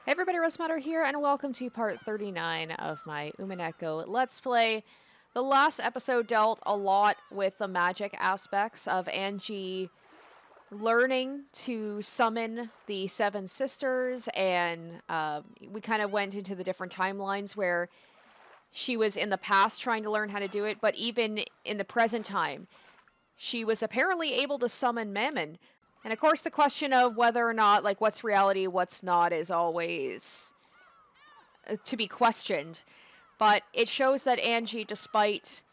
Hey everybody, Rosematter here, and welcome to part 39 of my Umineko Let's Play. The last episode dealt a lot with the magic aspects of Ange learning to summon the Seven Sisters, and we kind of went into the different timelines where she was in the past trying to learn how to do it, but even in the present time, she was apparently able to summon Mammon. And of course, the question of whether or not, like, what's reality, what's not, is always to be questioned. But it shows that Ange, despite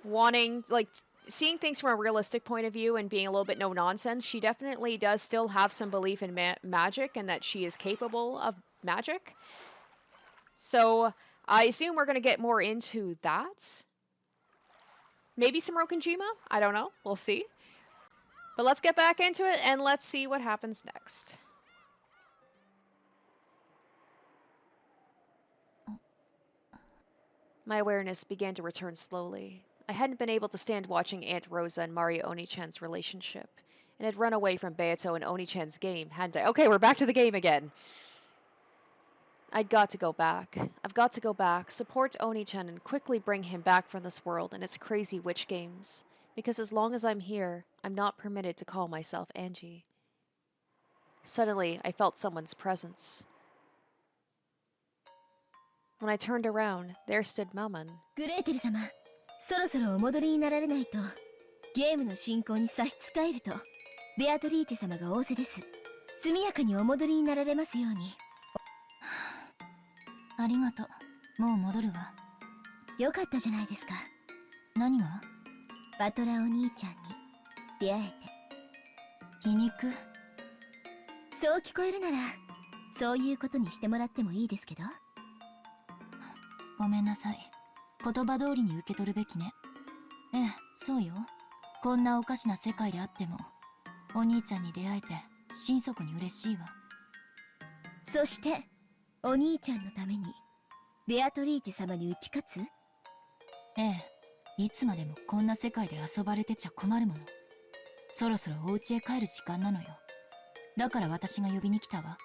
wanting, like, seeing things from a realistic point of view and being a little bit no nonsense, she definitely does still have some belief in magic and that she is capable of magic. So I assume we're going to get more into that. Maybe some Rokonjima? I don't know. We'll see. But let's get back into it and let's see what happens next. My awareness began to return slowly. I hadn't been able to stand watching Aunt Rosa and Mario Oni-chan's relationship, and had run away from Beato and Oni-chan's game, hadn't I? Okay, we're back to the game again. I'd got to go back. I've got to go back, support Oni-chan, and quickly bring him back from this world and its crazy witch games. Because as long as I'm here, I'm not permitted to call myself Ange. Suddenly, I felt someone's presence. When I turned around, there stood Mammon. グレーテル様、そろそろお戻りになられないと、ゲームの進行に差し支えると、ベアトリーチェ様が仰せです。速やかにお戻りになられますように。ありがとう。もう戻るわ。よかったじゃないですか。何が？バトラお兄ちゃんに出会えて。皮肉？そう聞こえるなら、そういうことにしてもらってもいいですけど。ごめんなさい。言葉通りに受け取るべきね。ええ、そうよ。こんなおかしな世界であっても、お兄ちゃんに出会えて心底に嬉しいわ。そして、お兄ちゃんのために、ベアトリーチェ様に打ち勝つ？ええ、いつまでもこんな世界で遊ばれてちゃ困るもの。そろそろお家へ帰る時間なのよ。だから私が呼びに来たわ。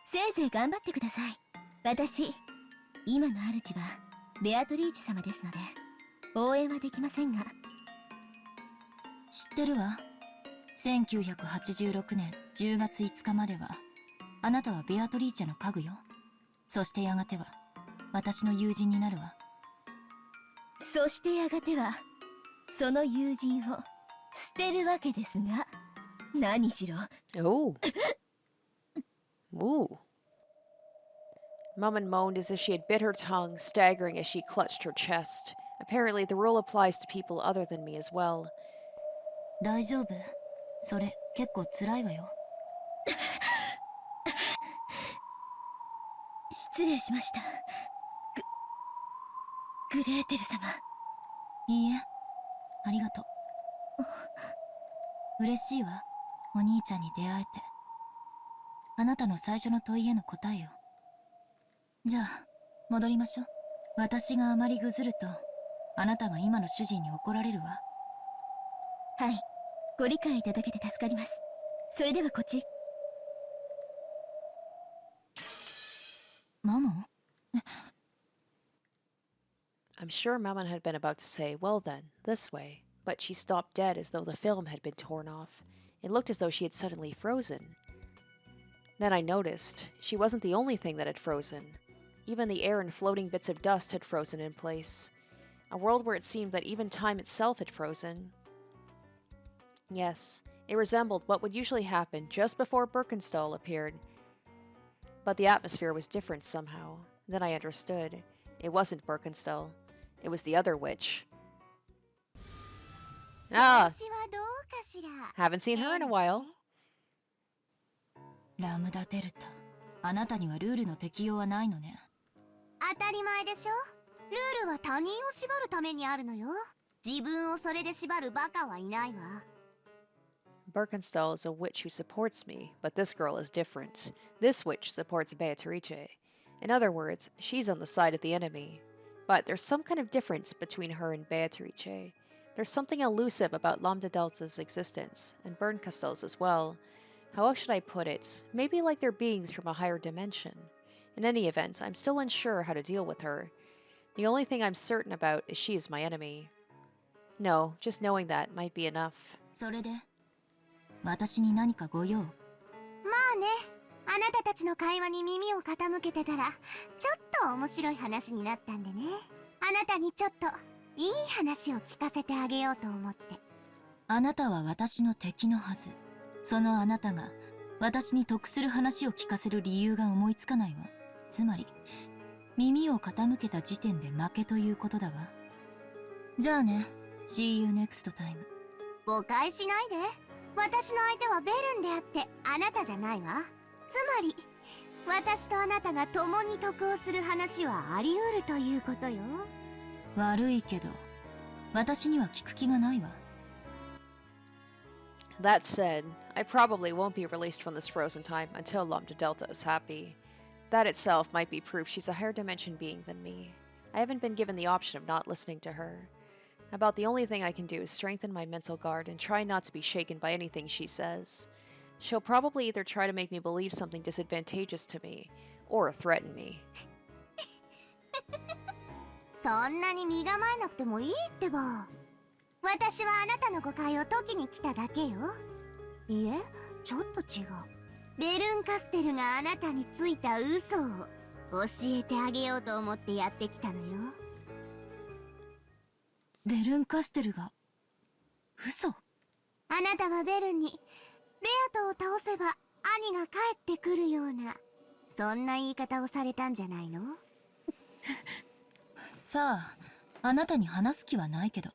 せいぜい頑張ってください。私、今の主はベアトリーチェ様ですので応援はできませんが。知ってるわ。1986年10月5日まではあなたはベアトリーチェの家具よ。そしてやがては私の友人になるわ。そしてやがてはその友人を捨てるわけですが、何しろ。Oh. Ooh. Mammon moaned as if she had bit her tongue, staggering as she clutched her chest. Apparently, the rule applies to people other than me as well. 大丈夫？それ結構辛いわよ。失礼しました。グレーテル様。いいえ、ありがとう。嬉しいわ、お兄ちゃんに出会えて。あなたの最初の問いへの答えよ。じゃあ戻りましょう。私があまりぐずるとあなたが今の主人に怒られるわ。はい、ご理解いただけて助かります。それではこっち。マモンI'm sure Mammon had been about to say, well then, this way, but she stopped dead as though the film had been torn off. It looked as though she had suddenly frozen. Then I noticed, she wasn't the only thing that had frozen. Even the air and floating bits of dust had frozen in place. A world where it seemed that even time itself had frozen. Yes, it resembled what would usually happen just before Birkenstall appeared. But the atmosphere was different somehow. Then I understood. It wasn't Birkenstall. It was the other witch. Ah! Haven't seen her in a while. ラムダデルタ、あなたにはルールの適用はないのね。当たり前でしょ。ルールは他人を縛るためにあるのよ。自分をそれで縛るバカはいないわ。Birkenstall is a witch who supports me, but this girl is different. This witch supports Beatrice. In other words, she's on the side of the enemy. But there's some kind of difference between her and Beatrice. There's something elusive about Lambda Delta's existence, and Birkenstall's as well. How else should I put it? Maybe like they're beings from a higher dimension. In any event, I'm still unsure how to deal with her. The only thing I'm certain about is she is my enemy. No, just knowing that might be enough. それで私に何かご用？まあね、あなたたちの会話に耳を傾けてたらちょっと面白い話になったんでね。あなたにちょっといい話を聞かせてあげようと思って。あなたは私の敵のはず。そのあなたが私に得する話を聞かせる理由が思いつかないわ。つまり耳を傾けた時点で負けということだわ。じゃあね、See you next time。誤解しないで。私の相手はベルンであってあなたじゃないわ。つまり私とあなたが共に得をする話はあり得るということよ。悪いけど私には聞く気がないわ。That said, I probably won't be released from this frozen time until Lambda Delta is happy. That itself might be proof she's a higher dimension being than me. I haven't been given the option of not listening to her. About the only thing I can do is strengthen my mental guard and try not to be shaken by anything she says. She'll probably either try to make me believe something disadvantageous to me, or threaten me. そんなに身構えなくてもいいってば。私はあなたの誤解を解きに来ただけよ。いえ、ちょっと違う。ベルンカステルがあなたについた嘘を教えてあげようと思ってやってきたのよ。ベルンカステルが嘘？あなたはベルンにベアトを倒せば兄が帰ってくるような、そんな言い方をされたんじゃないの？さあ、あなたに話す気はないけど。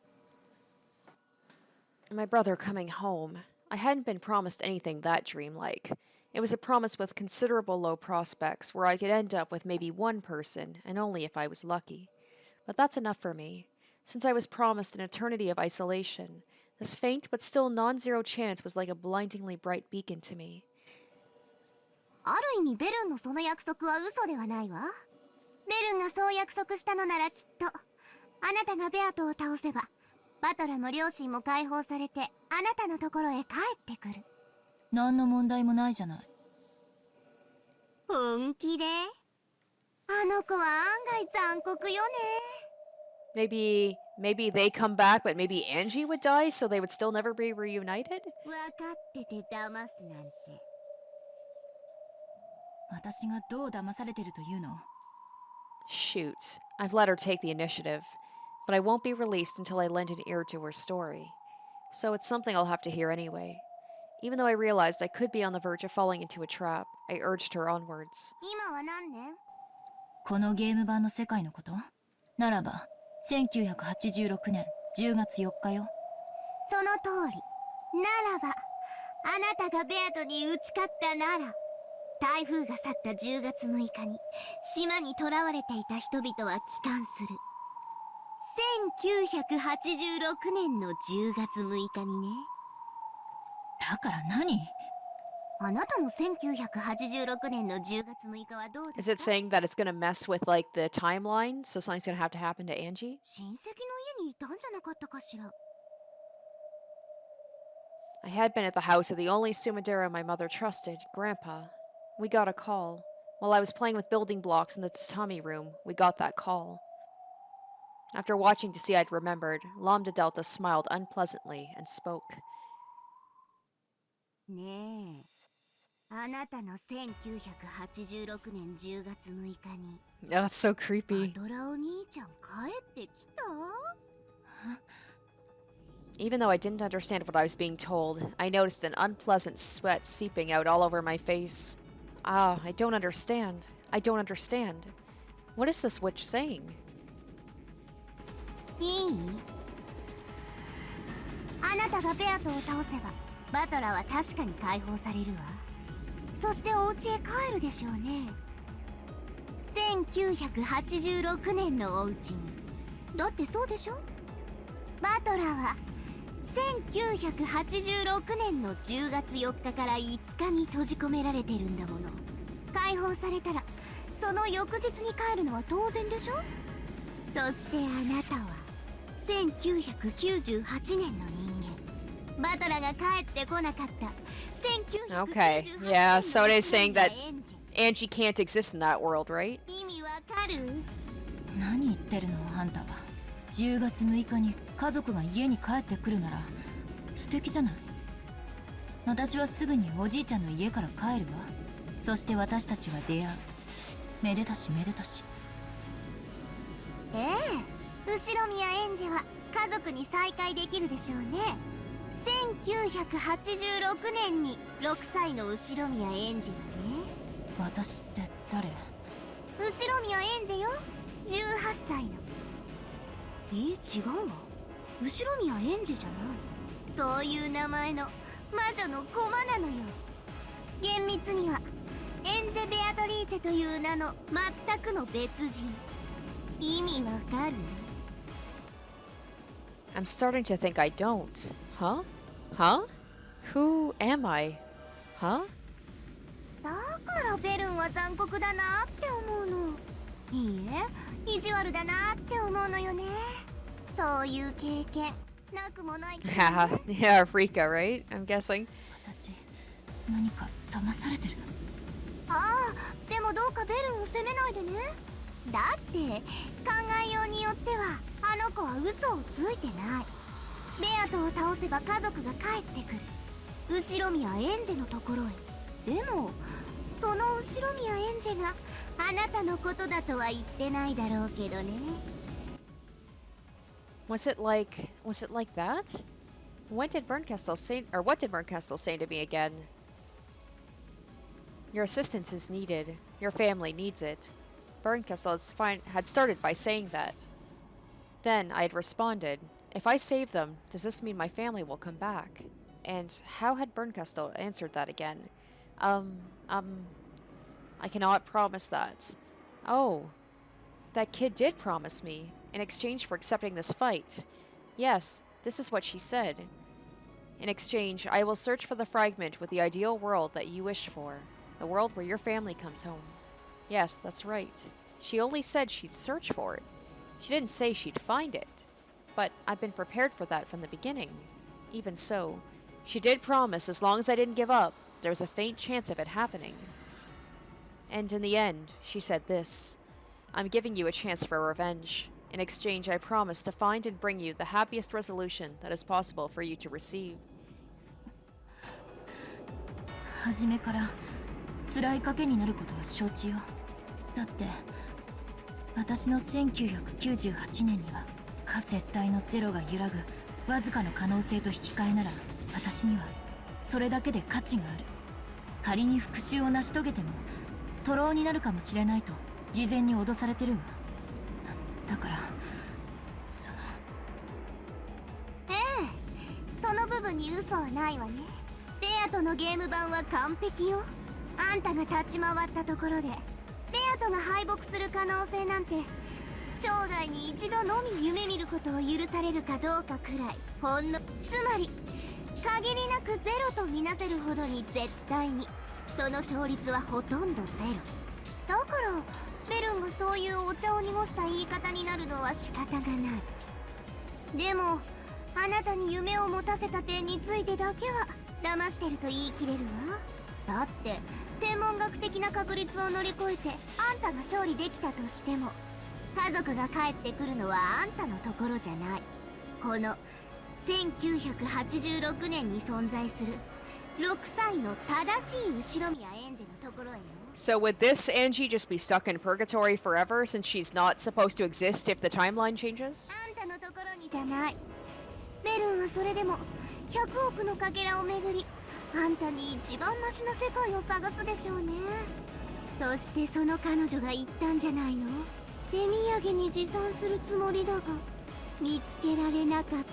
My brother coming home. I hadn't been promised anything that dreamlike. It was a promise with considerable low prospects where I could end up with maybe one person, and only if I was lucky. But that's enough for me. Since I was promised an eternity of isolation, this faint but still non-zero chance was like a blindingly bright beacon to me. ある意味ベルンのその約束は嘘ではないわ。ベルンがそう約束したのならきっと、あなたがベアトを倒せば、バトラも両親も解放されて、あなたのところへ帰ってくる。何の問題もないじゃない。本気で？あの子は案外残酷よね。Maybe they come back, but maybe Ange would die, so they would still never be reunited? 分かってて騙すなんて。私がどう騙されてるというの？ Shoot, I've let her take the initiative, but I won't be released until I lend an ear to her story. So it's something I'll have to hear anyway. Even though I realized I could be on the verge of falling into a trap, I urged her onwards. 今は何年？このゲーム版の世界のこと？ならば1986年10月4日よ。その通り。ならば、あなたがベアトに打ち勝ったなら、台風が去った10月6日に島に囚われていた人々は帰還する。1986年の10月6日にね。だから何？あなたの1986年の10月6日はどうで Is す it か？ saying that it's gonna mess with, like, the timeline? So something's gonna have to happen to Angie? 親戚の家にいたんじゃなかったかしら。I had been at the house of the only Sumadera my mother trusted, Grandpa. We got a call. While I was playing with building blocks in the tatami room, we got that call. After watching to see I'd remembered, Lambda Delta smiled unpleasantly and spoke. ねえ、あなたの1986年10月6日に Oh, that's so バ creepy. トラお兄ちゃん帰ってきた？ Even though I didn't understand what I was being told, I noticed an unpleasant sweat seeping out all over my face. Ah, I don't understand. I don't understand. What is this witch saying? いい？あなたがベアトを倒せばバトラは確かに解放されるわ。そしてお家へ帰るでしょうね。1986年のお家に。だってそうでしょ？バトラは1986年の10月4日から5日に閉じ込められてるんだもの。解放されたらその翌日に帰るのは当然でしょ？そしてあなたは1998年の人間。バトラが帰ってこなかった Okay, 1998 yeah, so it is saying that エンジ Angie can't exist in that world, right? 意味わかる？何言ってるのあんたは。10月6日に家族が家に帰ってくるなら素敵じゃない。私はすぐにおじいちゃんの家から帰るわ。そして私たちは出会う。めでたしめでたし。ええ、後宮エンジェは家族に再会できるでしょうね。1986年に6歳の後宮エンジェよね。私って誰？後宮エンジェよ、18歳の。違うわ。後宮エンジェじゃない。そういう名前の魔女の駒なのよ。厳密にはエンジェ・ベアトリーチェという名の全くの別人。意味わかる？ I'm starting to think I don't. Huh? Huh? Who am I? Huh? だからベルンは残酷だなって思うの。いいえ、意地悪だなって思うのよね。そういう経験なくもないけどね。Yeah, Rika, right? I'm guessing. 私何か騙されてる？ああ、でもどうかベルンを責めないでね。だって考えようによってはあの子は嘘をついてない。ベアトを倒せば家族が帰ってくる。後宮エンジェのところへ。でもその後宮エンジェがあなたのことだとは言ってないだろうけどね。Was it like that? When did Bernkastel say, or what did Bernkastel say to me again? Your assistance is needed. Your family needs it. Bernkastel had started by saying that. Then I had responded, if I save them, does this mean my family will come back? And how had Bernkastel answered that again? I cannot promise that. Oh, that kid did promise me, in exchange for accepting this fight. Yes, this is what she said. In exchange, I will search for the fragment with the ideal world that you wish for. The world where your family comes home. Yes, that's right. She only said she'd search for it. She didn't say she'd find it. But I've been prepared for that from the beginning. Even so, she did promise as long as I didn't give up, there was a faint chance of it happening. And in the end, she said this. I'm giving you a chance for revenge. In exchange, I promise to find and bring you the happiest resolution that is possible for you to receive. 初めから辛い賭けになることは承知よ。だって私の1998年には可絶対のゼロが揺らぐわずかの可能性と引き換えなら、私にはそれだけで価値がある。仮に復讐を成し遂げても徒労になるかもしれないと事前に脅されてるわ。だからええ、その部分に嘘はないわね。ベアトのゲーム版は完璧よ。あんたが立ち回ったところでベアトが敗北する可能性なんて生涯に一度のみ夢見ることを許されるかどうかくらいほんの、つまり限りなくゼロとみなせるほどに絶対に、その勝率はほとんどゼロだから、ベルンがそういうお茶を濁した言い方になるのは仕方がない。でもあなたに夢を持たせた点についてだけは騙してると言い切れるわ。だって天文学的な確率を乗り越えてあんたが勝利できたとしても、家族が帰ってくるのはあんたのところじゃない。この1986年に存在する6歳の正しい後宮エンジェのところへよ。 So would this Angie just be stuck in purgatory forever since she's not supposed to exist if the timeline changes? あんたのところにじゃない。ベルンはそれでも100億のかけらをめぐり、あんたに一番マシな世界を探すでしょうね。そしてその彼女が言ったんじゃないの。手土産に持参するつもりだが見つけられなかったと。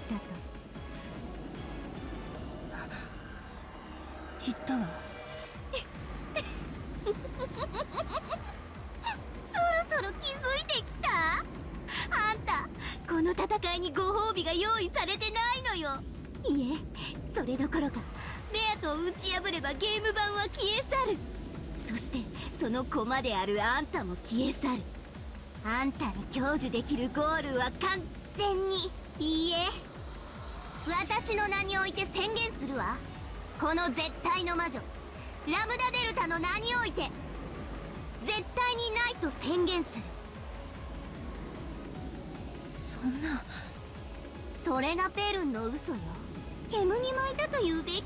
言ったわ。そろそろ気づいてきた。あんたこの戦いにご褒美が用意されてないのよ。いえ、それどころかベアトを打ち破ればゲーム版は消え去る。そしてその駒であるあんたも消え去る。あんたに享受できるゴールは完全に、いいえ、私の名において宣言するわ。この絶対の魔女ラムダデルタの名において絶対にないと宣言する。そんな。それがペルンの嘘よ。煙に巻いたと言うべき。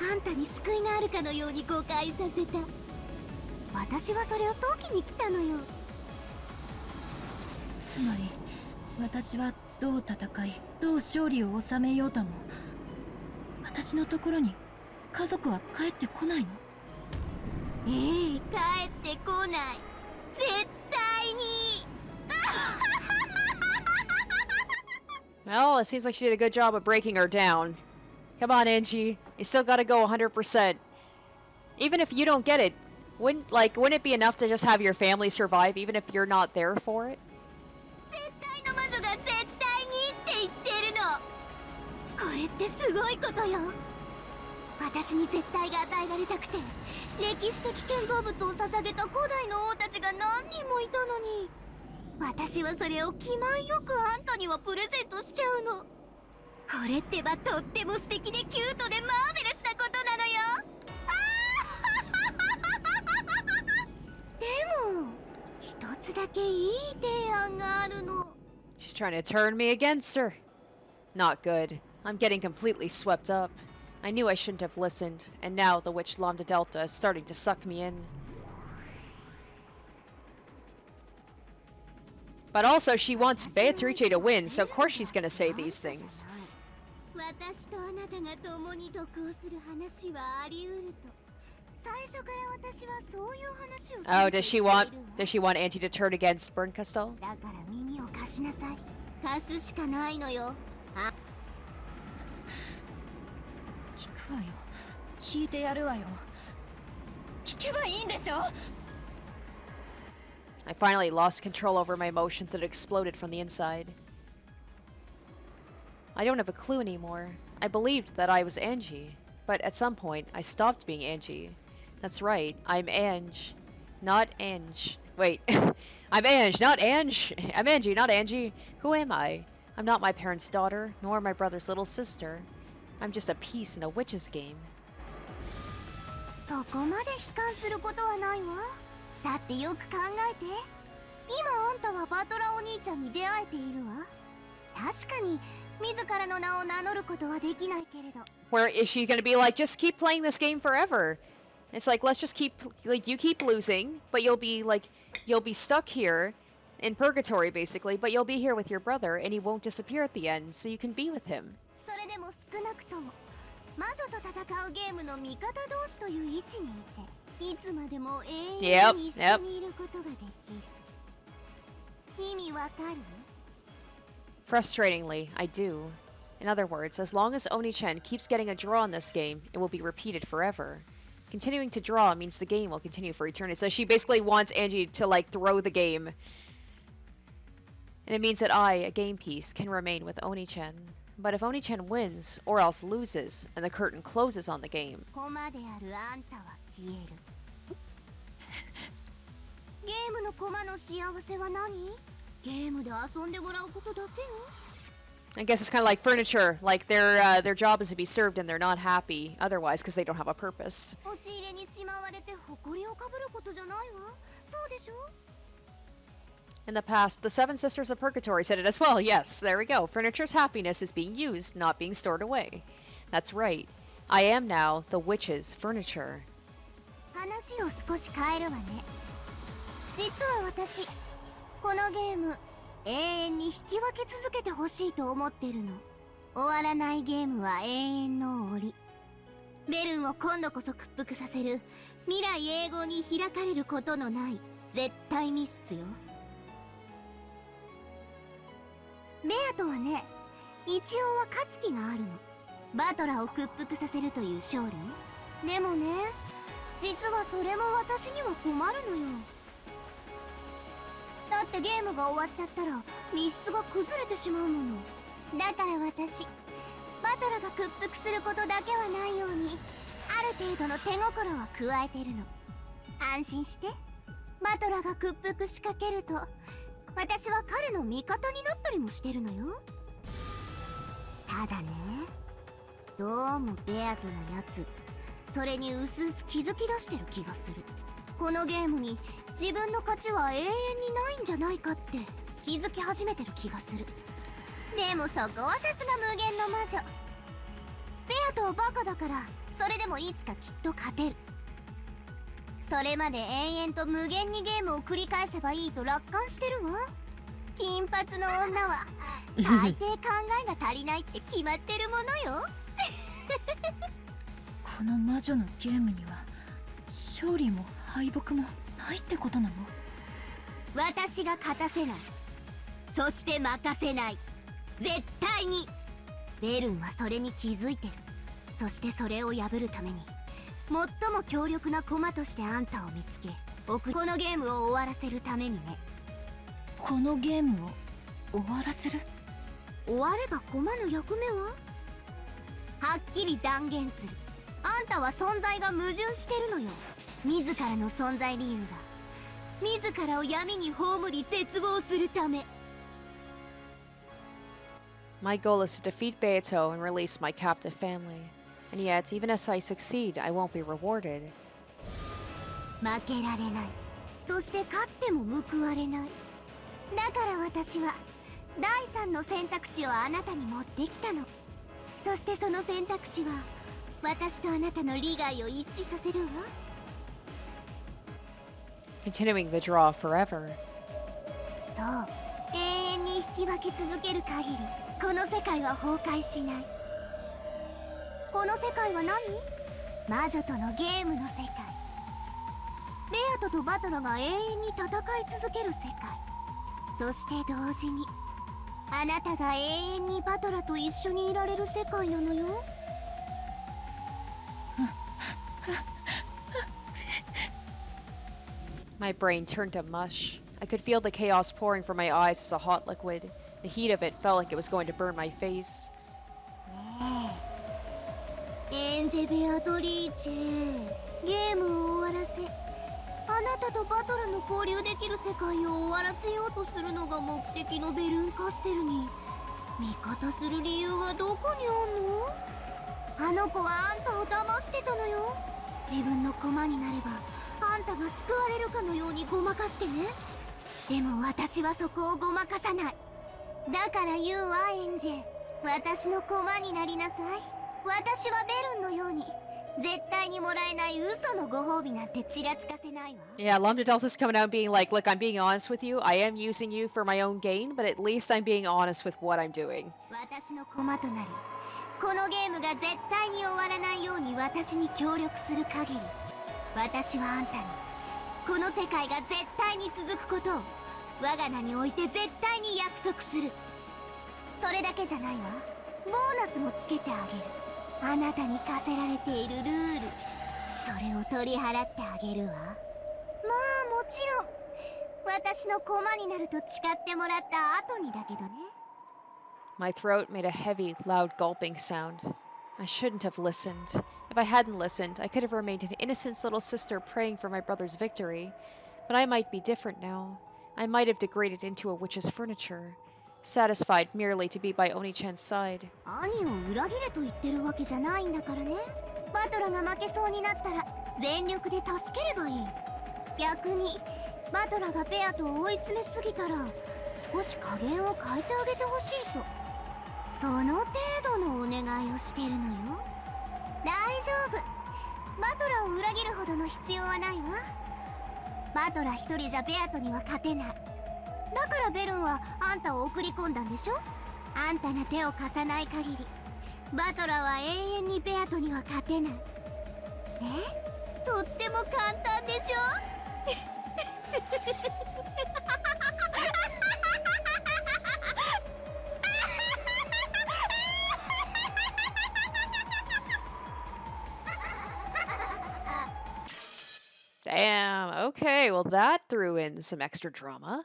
あんたに救いがあるかのように誤解させた。私はそれを解きに来たのよ。つまり私はどう戦いどう勝利を収めようとも私のところに家族は帰ってこないの？ええ、帰ってこない。絶対に。Well, it seems like she did a good job of breaking her down. Come on, Angie. You still gotta go 100%. Even if you don't get it, wouldn't it be enough to just have your family survive, even if you're not there for it? 絶対の魔女が絶対にって言ってるの。これってすごいことよ。私に絶対が与えられたくて歴史的建造物を捧げた古代の王たちが何人もいたのに、私はそれを気前よくあんたにはプレゼントしちゃうの。これってばとっても素敵でキュートでマーベラスなことなのよ。でも一つだけいい提案があるの。 She's trying to turn me against her. Not good. I'm getting completely swept up. I knew I shouldn't have listened, and now the witch Lambda Delta is starting to suck me in. But also, she wants Beatrice to win, so of course she's gonna say these things. 私とあなたが共に得をする話はあり得ると。最初から私はそういう話をする。 Oh, does she want Angie to turn against Bernkastel? だから耳を貸しなさい。貸すしかないのよ。あ、聞くわよ。聞いてやるわよ。聞けばいいんでしょ。 I finally lost control over my emotions and exploded from the inside. I don't have a clue anymore. I believed that I was Angie, but at some point I stopped being Angie. That's right, I'm Ange, not Ange. Wait, I'm Ange, not Ange. I'm Angie, not Angie. Who am I? I'm not my parents' daughter, nor my brother's little sister. I'm just a piece in a witch's game. そこまで悲観することはないわ。だってよく考えて。今あんたはバトラお兄ちゃんに出会えているわ。確かに自らの名を名乗ることはできないけれど。 Where is she gonna be like, just keep playing this game forever? It's like, let's just keep, like, you keep losing, but you'll be stuck here in purgatory basically, but you'll be here with your brother and he won't disappear at the end, so you can be with him. それでも少なくとも魔女と戦うゲームの味方同士という位置にいて、いつまでも永遠に一緒にいることができる。意味わかる？ Frustratingly, I do. In other words, as long as Oni-chan keeps getting a draw in this game, it will be repeated forever. Continuing to draw means the game will continue for eternity. So she basically wants Angie to, like, throw the game. And it means that I, a game piece, can remain with Oni-chan. But if Oni-chan wins, or else loses, and the curtain closes on the game... 駒であるあんたは消える。ゲームの駒の幸せは何？ゲームで遊んでもらうことだけよ。 I guess it's kind of like furniture. Like, their job is to be served and they're not happy otherwise because they don't have a purpose. 押し入れにしまわれて誇りをかぶることじゃないわ。そうでしょ？ In the past, the Seven Sisters of Purgatory said it as well. Yes, there we go. Furniture's happiness is being used, not being stored away. That's right. I am now the witch's furniture. 話を少し変えるわね。実は私、このゲーム永遠に引き分け続けてほしいと思ってるの。終わらないゲームは永遠の檻。ベルンを今度こそ屈服させる未来永劫に開かれることのない絶対密室よ。ベアとはね、一応は勝つ気があるの。バトラを屈服させるという勝利ね。でもね、実はそれも私には困るのよ。だってゲームが終わっちゃったら密室が崩れてしまうもの。だから私、バトラが屈服することだけはないようにある程度の手心は加えてるの。安心して。バトラが屈服しかけると私は彼の味方になったりもしてるのよ。ただね、どうもベアトのやつ、それにうすうす気づき出してる気がする。このゲームに自分の勝ちは永遠にないんじゃないかって気づき始めてる気がする。でもそこはさすが無限の魔女。ベアトはバカだから、それでもいつかきっと勝てる。それまで延々と無限にゲームを繰り返せばいいと楽観してるわ。金髪の女は大抵考えが足りないって決まってるものよ。この魔女のゲームには勝利も敗北もないってことなの？私が勝たせない、そして負かせない、絶対に。ベルンはそれに気づいてる。そしてそれを破るために最も強力な駒としてあんたを見つけこのゲームを終わらせるためにね。このゲームを終わらせる？終われば駒の役目ははっきり断言する。あんたは存在が矛盾してるのよ。自らの存在理由が自らを闇に葬り絶望するため。My goal is to defeat Beato and release my captive family. And yet, even as I succeed, I won't be rewarded. 負けられない。そして勝っても報われない。だから私は第三の選択肢をあなたに持ってきたの。そしてその選択肢は私とあなたの利害を一致させるわ。Continuing the draw forever. そう、永遠に引き分け続ける限りこの世界は崩壊しない。この世界は何？魔女とのゲームの世界。ベアトとバトラが永遠に戦い続ける世界。そして同時にあなたが永遠にバトラと一緒にいられる世界なのよ。My brain turned to mush. I could feel the chaos pouring from my eyes as a hot liquid. The heat of it felt like it was going to burn my face. エンジェ・ベアトリーチェ、ゲームを終わらせ、あなたとバトラの交流できる世界を終わらせようとするのが目的のベルンカステルに味方する理由はどこにあんの？あの子はあんたを騙してたのよ。自分の駒になればあんたが救われるかのようにごまかしてね。でも私はそこをごまかさない。だから言うわ、エンジェ。私の駒になりなさい。私はベルンのように絶対にもらえない嘘のご褒美なんてちらつかせないわ。Yeah, Lambda-Delta's coming out and being like, look, I'm being honest with you. I am using you for my own gain, but at least I'm being honest with what I'm doing. 私の駒となり、このゲームが絶対に終わらないように私に協力する限り、私はあんたにこの世界が絶対に続くことを我が名において絶対に約束する。それだけじゃないわ。ボーナスもつけてあげる。あなたに課せられているルール、それを取り払ってあげるわ。まあもちろん私の駒になると誓ってもらった後にだけどね。My throat made a heavy, loud gulping sound. I shouldn't have listened. If I hadn't listened, I could have remained an innocent little sister praying for my brother's victory. But I might be different now. I might have degraded into a witch's furniture, satisfied merely to be by Oni-chan's side. 兄を裏切れと言ってるわけじゃないんだからね。バトラが負けそうになったら全力で助ければいい。逆にバトラがベアと追い詰めすぎたら少し加減を変えてあげてほしいと、その程度のお願いをしてるのよ。大丈夫、バトラを裏切るほどの必要はないわ。バトラ一人じゃベアトには勝てない。だからベルンはあんたを送り込んだんでしょ。あんたが手を貸さない限りバトラは永遠にベアトには勝てない。とっても簡単でしょ。Damn, okay, well that threw in some extra drama.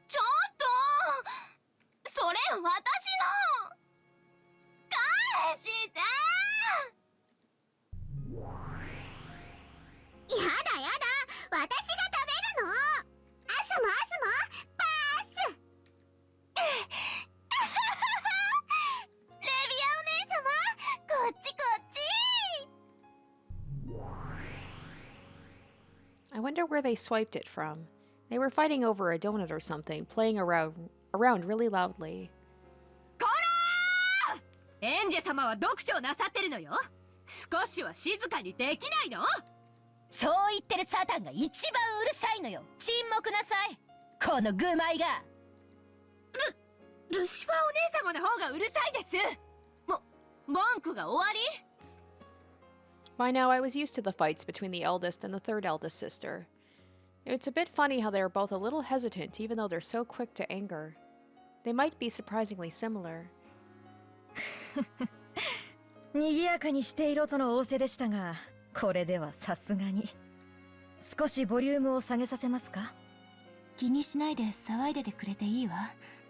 ちょっと、それ私の返して。やだやだ、私が食べる wonder where they swiped it from. They were fighting over a donut or something, playing around really loudly. エンジェ様は読書をなさってるのよ。少しは静かにできないの？そう言ってるサタンが一番うるさいのよ。沈黙なさい。この愚昧が。ルシファーお姉様の方がうるさいです。文句が終わり？ By now, I was used to the fights between the eldest and the third eldest sister. It's a bit funny how they are both a little hesitant, even though they're so quick to anger. They might be surprisingly similar. 賑やかにしていろとの仰せでしたが、これではさすがに。少しボリュームを下げさせますか？気にしないで騒いでてくれていいわ。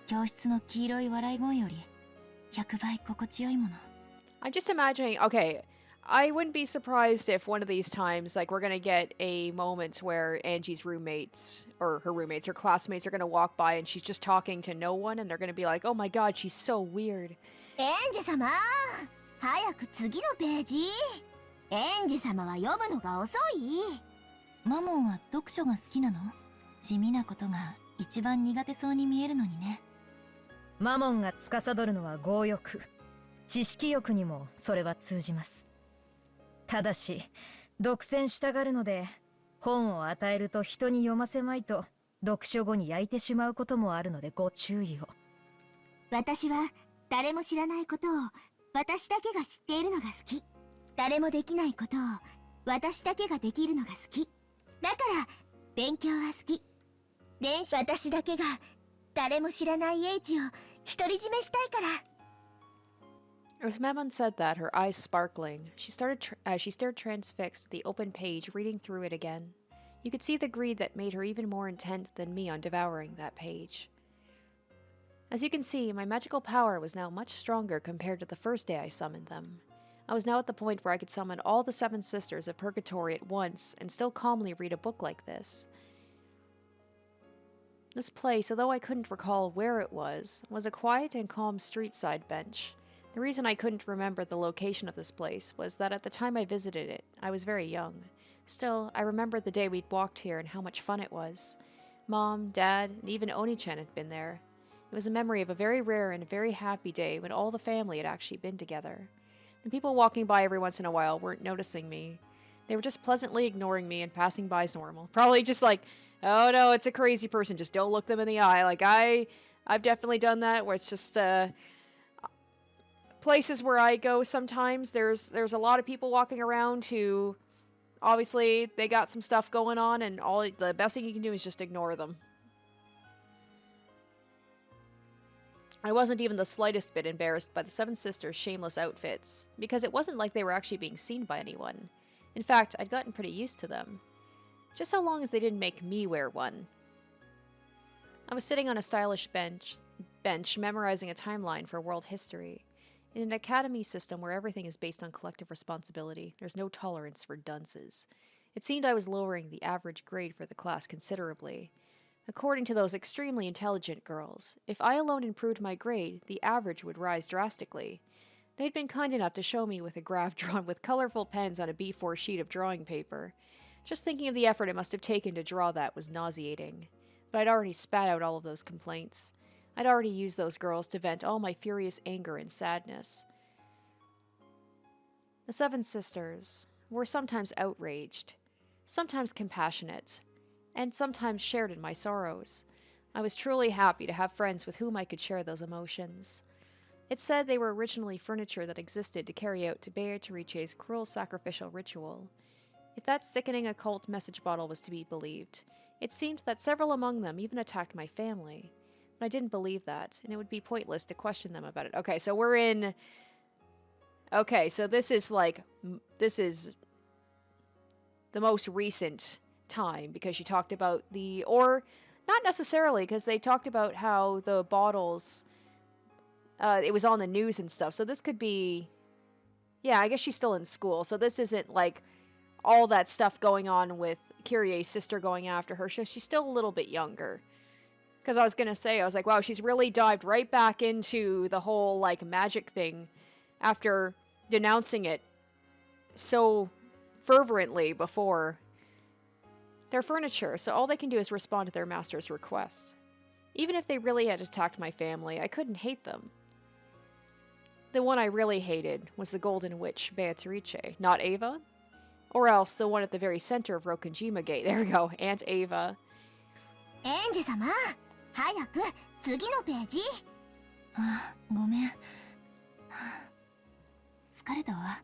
教室の黄色い笑い声より100倍心地よいもの。I'm just imagining, okay, I wouldn't be surprised if one of these times, like, we're gonna get a moment where Angie's roommates, or her roommates, her classmates are gonna walk by and she's just talking to no one and they're gonna be like, oh my god, she's so weird. エンジ様、早く次のページ。エンジ様は読むのが遅い。マモンは読書が好きなの？地味なことが一番苦手そうに見えるのにね。マモンが司るのは強欲。知識欲にもそれは通じます。ただし、独占したがるので、本を与えると人に読ませまいと、読書後に焼いてしまうこともあるのでご注意を。私は誰も知らないことを私だけが知っているのが好き。誰もできないことを私だけができるのが好き。だから勉強は好き。私だけが誰も知らない英知を独り占めしたいから。As Mammon said that, her eyes sparkling, she stared transfixed at the open page, reading through it again. You could see the greed that made her even more intent than me on devouring that page. As you can see, my magical power was now much stronger compared to the first day I summoned them. I was now at the point where I could summon all the 7 sisters of Purgatory at once and still calmly read a book like this. This place, although I couldn't recall where it was a quiet and calm street-side bench. The reason I couldn't remember the location of this place was that at the time I visited it, I was very young. Still, I remembered the day we'd walked here and how much fun it was. Mom, Dad, and even Oni-chan had been there. It was a memory of a very rare and very happy day when all the family had actually been together. The people walking by every once in a while weren't noticing me. They were just pleasantly ignoring me and passing by as normal. Probably just like, oh no, it's a crazy person, just don't look them in the eye. Like, I've definitely done that, where it's just, places where I go sometimes, there's a lot of people walking around who, obviously, they got some stuff going on, and the best thing you can do is just ignore them. I wasn't even the slightest bit embarrassed by the 7 sisters' shameless outfits, because it wasn't like they were actually being seen by anyone. In fact, I'd gotten pretty used to them. Just so long as they didn't make me wear one. I was sitting on a stylish bench memorizing a timeline for world history. In an academy system where everything is based on collective responsibility, there's no tolerance for dunces. It seemed I was lowering the average grade for the class considerably. According to those extremely intelligent girls, if I alone improved my grade, the average would rise drastically. They'd been kind enough to show me with a graph drawn with colorful pens on a B4 sheet of drawing paper. Just thinking of the effort it must have taken to draw that was nauseating. But I'd already spat out all of those complaints. I'd already used those girls to vent all my furious anger and sadness. The 7 sisters were sometimes outraged, sometimes compassionate, and sometimes shared in my sorrows. I was truly happy to have friends with whom I could share those emotions. It said they were originally furniture that existed to carry out Beatrice's cruel sacrificial ritual. If that sickening occult message bottle was to be believed, it seemed that several among them even attacked my family. But I didn't believe that, and it would be pointless to question them about it. Okay, so we're in... Okay, so this is the most recent time, because she talked about or not necessarily, because they talked about how the bottles, it was on the news and stuff, so this could be, yeah, I guess she's still in school, so this isn't like all that stuff going on with Kyrie's sister going after her, so she's still a little bit younger. Because I was gonna say, I was like, wow, she's really dived right back into the whole, like, magic thing after denouncing it so fervently before. They're furniture, so all they can do is respond to their master's requests. Even if they really had attacked my family, I couldn't hate them. The one I really hated was the Golden Witch, Beatrice, not Ava. Or else the one at the very center of Rokonjima Gate. There we go, Aunt Ava. エンジ様、早く次のページ。あ、ごめん。はあ、疲れたわ。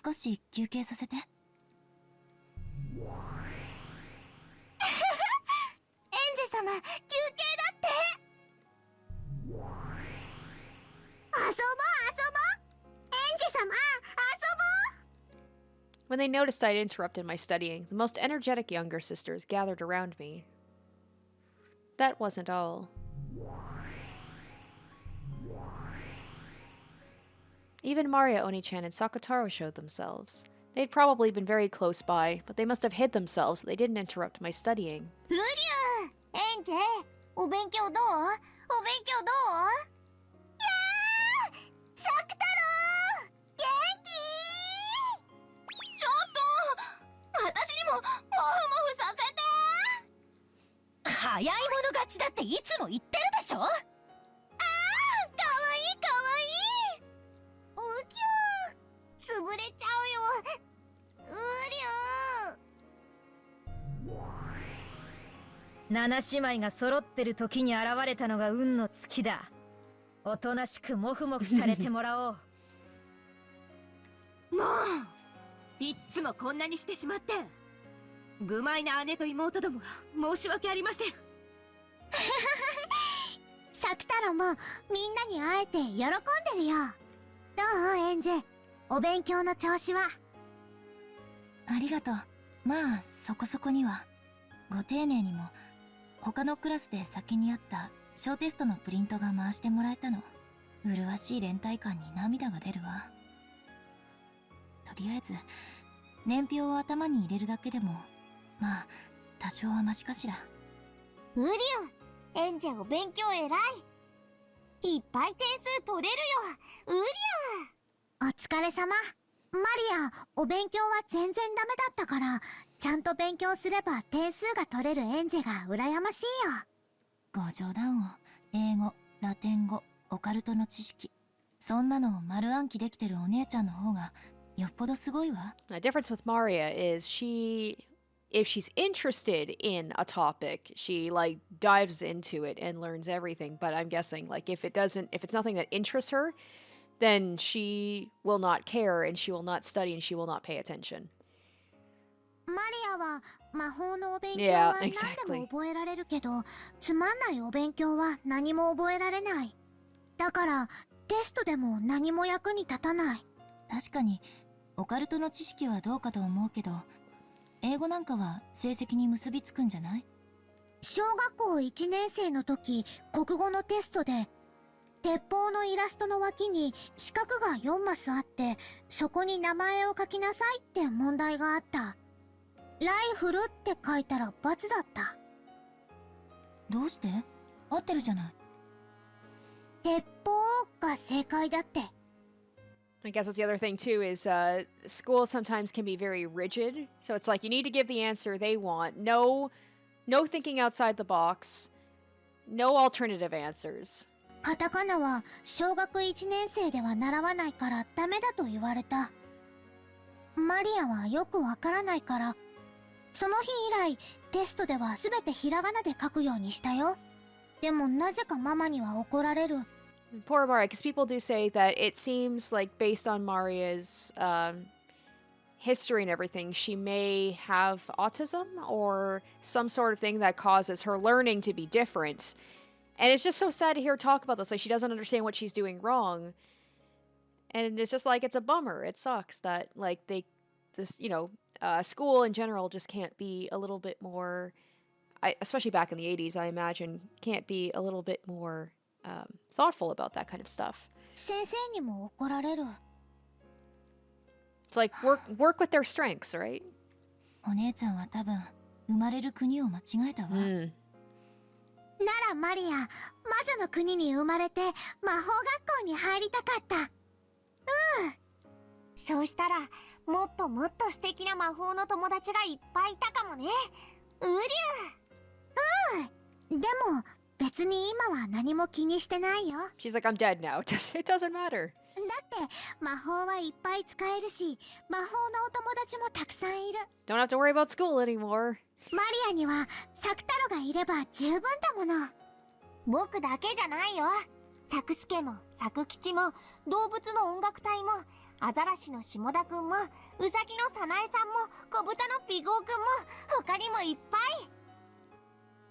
少し休憩させて。エンジ様、休憩だって。遊ぼう遊ぼう。エンジ様、遊ぼう。When they noticed I'd interrupted my studying, the most energetic younger sisters gathered around me. That wasn't all. Even Maria, Oni-chan, and Sakataro showed themselves. They'd probably been very close by, but they must have hid themselves so they didn't interrupt my studying. フリュー、エンジェ、お勉強どう？お勉強どう？やー、サク太郎、元気？ちょっと、私にもモフモフさせて。早い者勝ちだっていつも言ってるでしょ？あー、かわいいかわいい。うきゅー、潰れちゃうよ。うりゅー。7姉妹が揃ってる時に現れたのが運の尽きだ。おとなしくモフモフされてもらおう。もういっつもこんなにしてしまって、愚昧な姉と妹どもが申し訳ありません。サク太郎もみんなに会えて喜んでるよ。どうエンジェ、お勉強の調子は？ありがとう。まあそこそこには。ご丁寧にも他のクラスで先にあった小テストのプリントが回してもらえたの。麗しい連帯感に涙が出るわ。とりあえず年表を頭に入れるだけでもまあ多少はマシかしら。うりゅう、エンジェお勉強偉い。いっぱい点数取れるよ。うりゅう。お疲れ様。マリア、お勉強は全然ダメだったから、ちゃんと勉強すれば点数が取れるエンジェが羨ましいよ。ご冗談を。英語、ラテン語、オカルトの知識、そんなのを丸暗記できてるお姉ちゃんの方がよっぽどすごいわ。The difference with Maria is if she's interested in a topic, she like dives into it and learns everything. But I'm guessing like if it's nothing that interests her, then she will not care and she will not study and she will not pay attention. マリアは魔法のお勉強 Yeah, は何で exactly. も覚えられるけど、つまんないお勉強は何も覚えられない。だからテストでも何も役に立たない。確かにオカルトの知識はどうかと思うけど、英語なんかは成績に結びつくんじゃない？小学校1年生の時、国語のテストで鉄砲のイラストの脇に四角が4マスあって、そこに名前を書きなさいって問題があった。ライフルって書いたら×だった。どうして？合ってるじゃない。鉄砲が正解だって。I guess that's the other thing too is school sometimes can be very rigid. So it's like you need to give the answer they want. No thinking outside the box. No alternative answers. カタカナは小学1年生では習わないからダメだと言われた。マリアはよくわからないから、その日以来テストではすべてひらがなで書くようにしたよ。でもなぜかママには怒られる。Poor Maria, because people do say that it seems like based on Maria's history and everything, she may have autism or some sort of thing that causes her learning to be different. And it's just so sad to hear her talk about this. Like, she doesn't understand what she's doing wrong. And it's just like, it's a bummer. It sucks that, like, school in general just can't be a little bit more, especially back in the 80s, I imagine, can't be a little bit more thoughtful about that kind of stuff. 先生にも怒られる。It's like, work with their strengths, right? お姉ちゃんは多分生まれる国を間違えたわ。ならマリア、魔女の国に生まれて魔法学校に入りたかった。そうしたらもっともっと素敵な魔法の友達がいっぱいいたかもね。うりゅう。でも別に今は何も気にしてないよ。 She's like, I'm dead now. It doesn't matter. だって魔法はいっぱい使えるし、魔法のお友達もたくさんいる。 Don't have to worry about school anymore. マリアにはサクタロがいれば十分だもの。僕だけじゃないよ。サクスケもサク吉も動物の音楽隊もアザラシの下田くんもウサギのサナエさんも小豚のピゴーくんも他にもいっぱ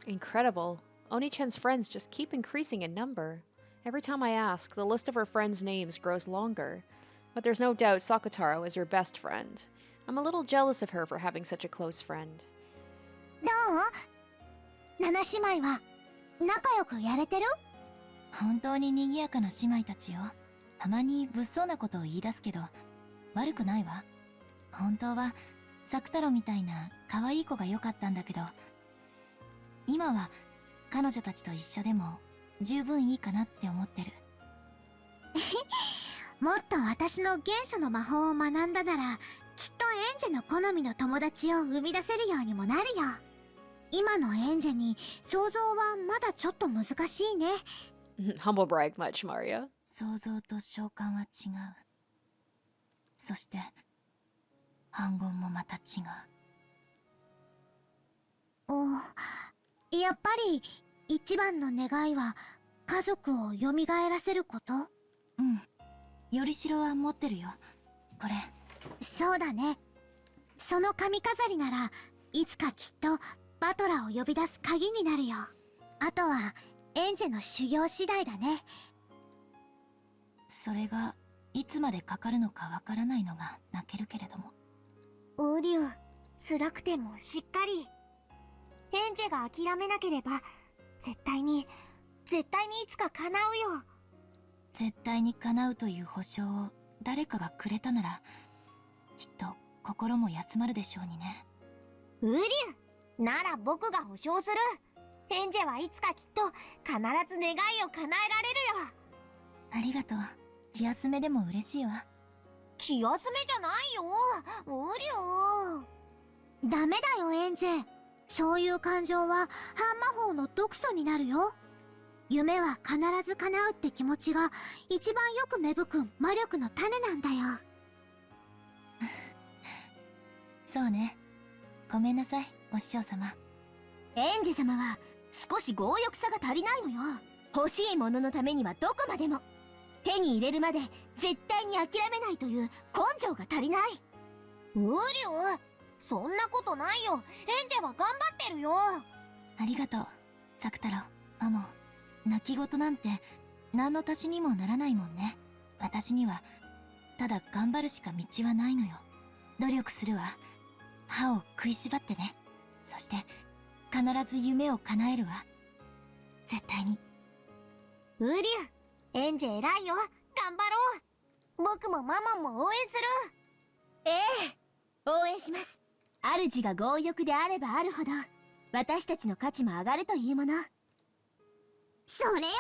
い。 Incredible. Oni-chan's friends just keep increasing in number. Every time I ask, the list of her friends' names grows longer. But there's no doubt Sakutaro is her best friend. I'm a little jealous of her for having such a close friend. どう？七姉妹は仲良くやれてる？本当に賑やかな姉妹たちよ。たまに物騒なことを言い出すけど悪くないわ。本当はサクタロみたいな可愛い子が良かったんだけど、今は彼女たちと一緒でも十分いいかなって思ってる。もっと私の原初の魔法を学んだならきっとエンジェの好みの友達を生み出せるようにもなるよ。今のエンジェに想像はまだちょっと難しいね。Humble brag much, Maria. 想像と召喚は違う。そして反言もまた違う。やっぱり一番の願いは家族を蘇らせること？うん。よりしろは持ってるよ。これ。そうだね。その髪飾りならいつかきっとバトラーを呼び出す鍵になるよ。あとはエンジェの修行次第だね。それがいつまでかかるのかわからないのが泣けるけれども。ウリュウ、辛くてもしっかり。エンジェが諦めなければ絶対にいつか叶うよ。絶対に叶うという保証を誰かがくれたならきっと心も休まるでしょうにね。ウリュウ、なら僕が保証する。エンジェはいつかきっと必ず願いを叶えられるよ。ありがとう。気休めでも嬉しいわ。気休めじゃないよ、ウリュウ。ダメだよエンジェ。そういう感情は半魔法の毒素になるよ。夢は必ず叶うって気持ちが一番よく芽吹く魔力の種なんだよ。そうね。ごめんなさい、お師匠様。エンジェ様は少し強欲さが足りないのよ。欲しいもののためにはどこまでも。手に入れるまで絶対に諦めないという根性が足りない。ウリュウ、そんなことないよ。エンジェは頑張ってるよ。ありがとう、サクタロ、マモン。泣き言なんて何の足しにもならないもんね。私にはただ頑張るしか道はないのよ。努力するわ。歯を食いしばってね。そして必ず夢を叶えるわ。絶対に。ウリュウ、エンジェ偉いよ。頑張ろう。僕もマモンも応援する。ええ、応援します。主が強欲であればあるほど私たちの価値も上がるというもの。それよりエンジ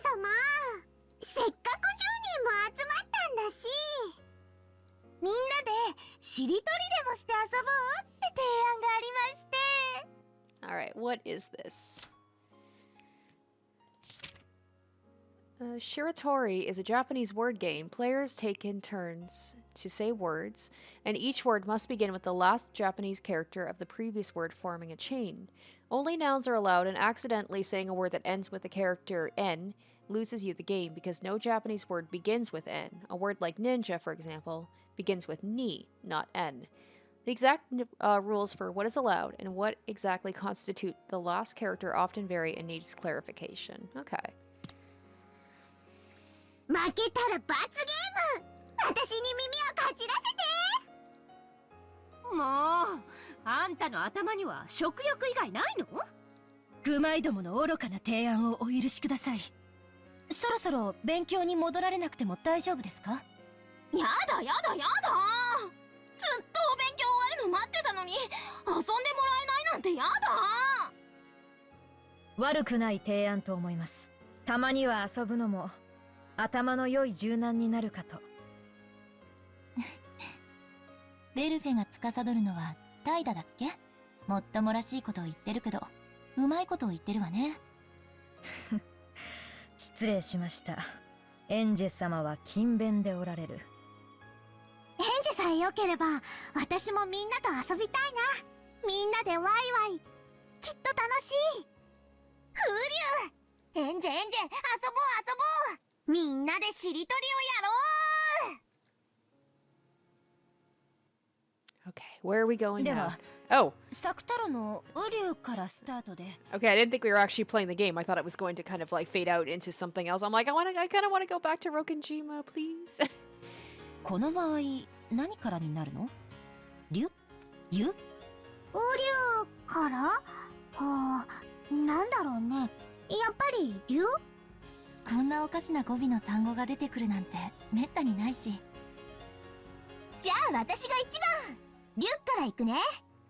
ェ様、せっかく10人も集まったんだし、みんなでしりとりでもして遊ぼうって提案がありまして。Alright, what is this? Shiratori is a Japanese word game. Players take in turns to say words, and each word must begin with the last Japanese character of the previous word, forming a chain. Only nouns are allowed, and accidentally saying a word that ends with the character N loses you the game because no Japanese word begins with N. A word like ninja, for example, begins with ni, not N. The exact rules for what is allowed and what exactly constitute the last character often vary and needs clarification. Okay. 負けたら罰ゲーム。私に耳をかじらせて。もうあんたの頭には食欲以外ないの？愚昧どもの愚かな提案をお許しください。そろそろ勉強に戻られなくても大丈夫ですか？やだやだやだ。ずっとお勉強終わるの待ってたのに遊んでもらえないなんてやだ。悪くない提案と思います。たまには遊ぶのも頭の良い柔軟になるかと。ベルフェが司るのは怠惰だっけ？もっともらしいことを言ってるけど、うまいことを言ってるわね。失礼しました。エンジェ様は勤勉でおられる。エンジェさえ良ければ私もみんなと遊びたいな。みんなでワイワイ、きっと楽しい。風流、エンジェエンジェ、遊ぼう遊ぼう。みんなでしりとりをやろう。 Okay, where are we going で now? は Oh, 作太郎の雨竜からスタートで。 okay. I didn't think we were actually playing the game. I thought it was going to kind of like fade out into something else. I'm like, I kind of want to go back to Rokenjima, please. この場合何からになるの？竜？湯？雨竜からなんだろうね。やっぱり竜。こんなおかしな語尾の単語が出てくるなんてめったにないし。じゃあ私が一番。竜から行くね。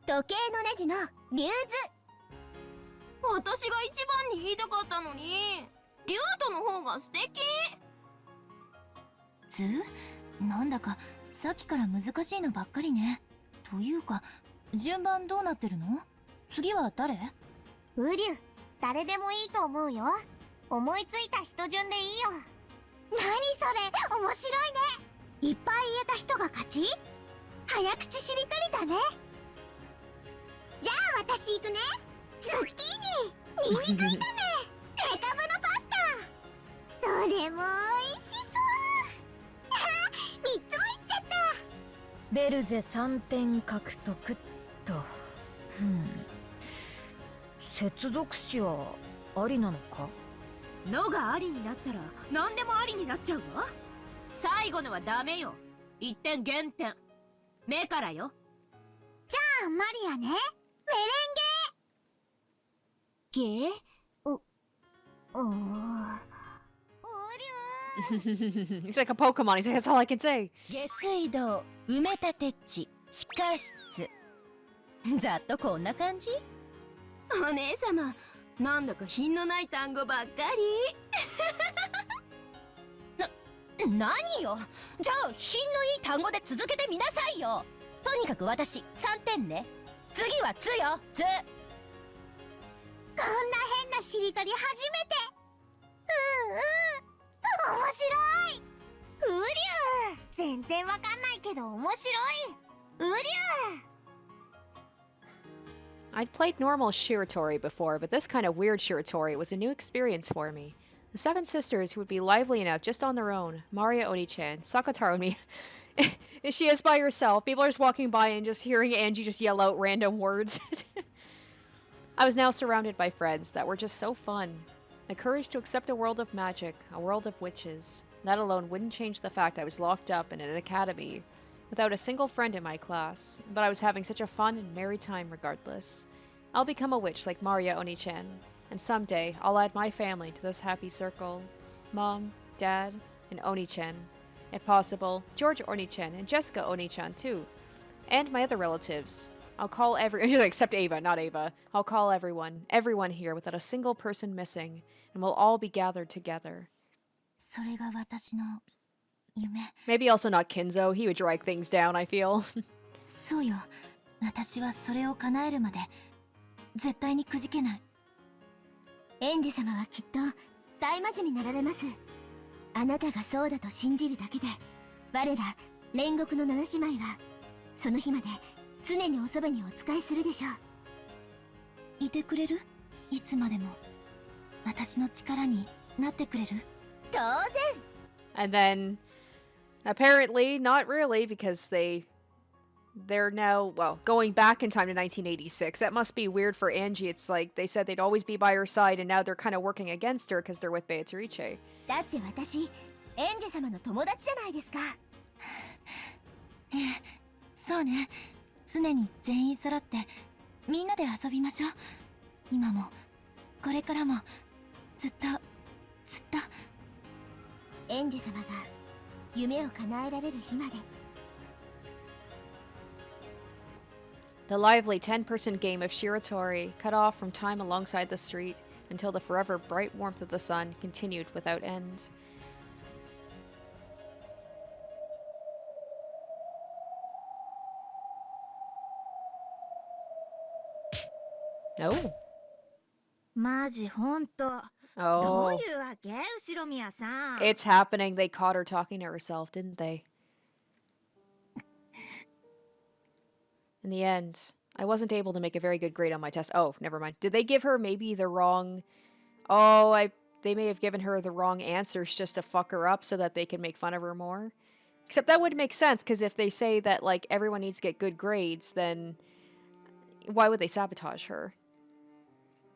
時計のネジの竜図。私が一番に言いたかったのに、竜との方が素敵。図？なんだかさっきから難しいのばっかりね。というか順番どうなってるの？次は誰？雨竜、誰でもいいと思うよ。思いついた人順でいいよ。何それ、面白いね。いっぱい言えた人が勝ち？早口しりとりだね。じゃあ私行くね。ズッキーニ、ニンニク炒め、メカブのパスタ。どれも美味しそう。3つもいっちゃった。ベルゼ3点獲得っと。接続詞はありなのか？のがありになったら何でもありになっちゃうわ。最後のはダメよ。1点減点。目からよ。じゃあマリアね。メレンゲ。ゲ？He's like a Pokemon. He's like, that's all I can say. 下水道、埋め立て地、地下室。ざっとこんな感じ？お姉様、なんだか品のない単語ばっかり。何よ。じゃあ品のいい単語で続けてみなさいよ。とにかく私3点ね。次はつよ、つ。こんな変なしりとり初めて。面白い。雨竜、全然わかんないけど面白い。雨竜。I'd played normal Shiratori before, but this kind of weird Shiratori was a new experience for me. The seven sisters who would be lively enough just on their own, Maria Oni-chan, Sakataro and me. She is by herself. People are just walking by and just hearing Angie just yell out random words. I was now surrounded by friends that were just so fun. The courage to accept a world of magic, a world of witches. That alone wouldn't change the fact I was locked up in an academy, without a single friend in my class, but I was having such a fun and merry time regardless. I'll become a witch like Maria Oni-chan, and someday I'll add my family to this happy circle. Mom, Dad, and Oni-chan. If possible, George Oni-chan and Jessica Oni-chan too. And my other relatives. I'll call except Ava, not Ava. I'll call everyone here without a single person missing, and we'll all be gathered together. それが私の夢。 Maybe also not Kinzo, he would drag things down, I feel. そうよ。私はそれを叶えるまで絶対にくじけない。エンジ様はきっと大魔女になられます。あなたがそうだと信じるだけで、我ら煉獄の7姉妹はその日まで常におそばにお仕えするでしょう。いてくれる？いつまでも私の力になってくれる？当然。 And then, apparently, not really, because they're now, well, going back in time to 1986. That must be weird for Angie. It's like they said they'd always be by her side, and now they're kind of working against her because they're with Beatrice. だって私、エンジ様の友達じゃないですか。そうね。常に全員揃ってみんなで遊びましょう。今もこれからもずっとずっと。エンジ様が夢を叶えられる日まで。 The lively 10-person game of Shiratori cut off from time alongside the street until the forever bright warmth of the sun continued without end. Oh. マジほんと。どう Oh. いうわけ後ろ宮さん。 It's happening. They caught her talking to herself, didn't they? In the end, I wasn't able to make a very good grade on my test. Oh, never mind. Did they give her maybe the wrong... Oh, they may have given her the wrong answers just to fuck her up so that they can make fun of her more. Except that would make sense, because if they say that, like, everyone needs to get good grades, then why would they sabotage her?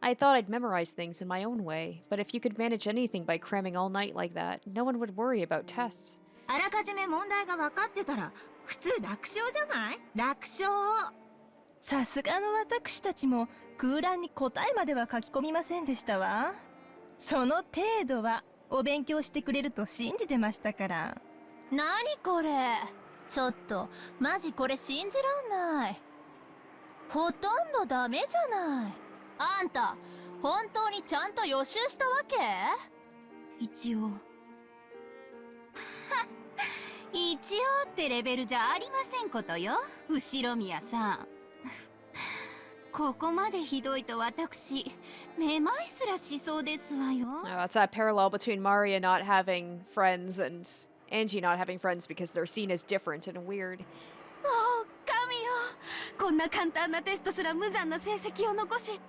I thought I'd memorize things in my own way, but if you could manage anything by cramming all night like that, no one would worry about tests. あらかじめ問題が分かってたら普通楽勝じゃない？楽勝。さすがの私たちも空欄に答えまでは書き込みませんでしたわ。その程度はお勉強してくれると信じてましたから。何これ、ちょっとマジこれ信じらんない。ほとんどダメじゃない。あんた本当にちゃんと予習したわけ？一応一応ってレベルじゃありませんことよ、後ろ宮さん。ここまでひどいと私めまいすらしそうですわよ。Oh, that's that parallel between Maria not having friends and Angie not having friends because they're seen as different and weird. おお神よ、こんな簡単なテストすら無残な成績を残し、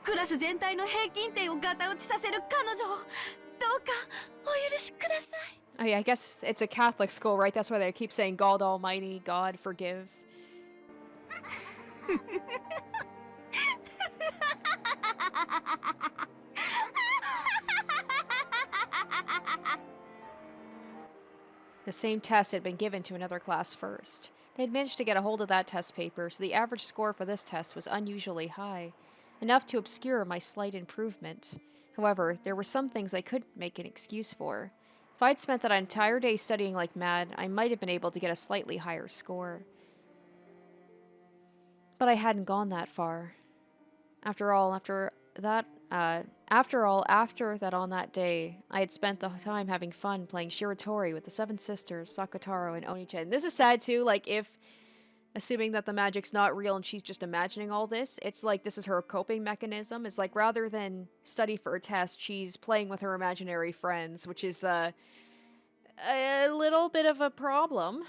クラス全体の平均点をガタ打ちさせる彼女をどうかお許しください。 Oh yeah, I guess it's a Catholic school, right? That's why they keep saying God Almighty, God forgive. The same test had been given to another class first. They had managed to get a hold of that test paper, so the average score for this test was unusually high, enough to obscure my slight improvement. However, there were some things I couldn't make an excuse for. If I'd spent that entire day studying like mad, I might have been able to get a slightly higher score. But I hadn't gone that far. After that on that day, I had spent the time having fun playing Shiratori with the seven sisters, Sakataro and Oni-chan. This is sad too, like if, assuming that the magic's not real and she's just imagining all this, it's like this is her coping mechanism. It's like rather than study for a test, she's playing with her imaginary friends, which is a little bit of a problem.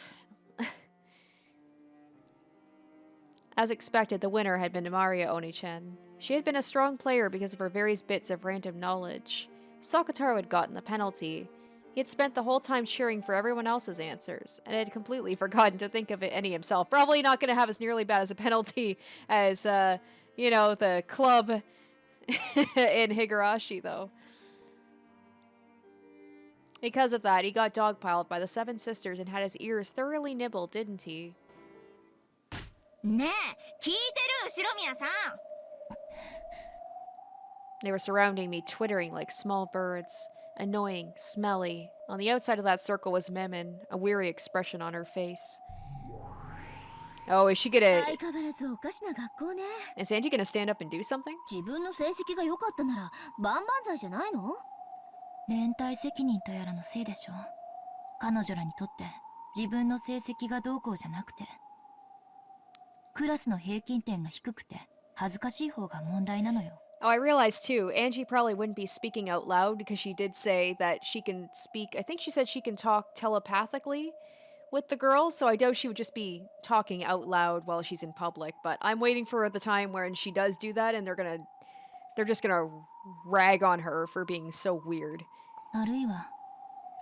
As expected, the winner had been Maria Oni-chan. She had been a strong player because of her various bits of random knowledge. Sakataro had gotten the penalty. He had spent the whole time cheering for everyone else's answers, and had completely forgotten to think of any himself. Probably not going to have as nearly bad as a penalty as, the club in Higurashi, though. Because of that, he got dogpiled by the seven sisters and had his ears thoroughly nibbled, didn't he? ねえ、聞いてる後ろ宮さん。 They were surrounding me, twittering like small birds. Annoying, smelly. On the outside of that circle was Memon, a weary expression on her face. Oh, is she gonna... 相変わらずおかしな学校ね。 Is Angie gonna stand up and do something? 自分の成績が良かったなら万々歳じゃないの？連帯責任とやらのせいでしょ。彼女らにとって自分の成績がどうこうじゃなくて、クラスの平均点が低くて恥ずかしい方が問題なのよ。 Oh, I realized too, Angie probably wouldn't be speaking out loud because she did say that she can speak, I think she said she can talk telepathically with the girls, so I doubt she would just be talking out loud while she's in public, but I'm waiting for the time when she does do that and they're just gonna rag on her for being so weird. あるいは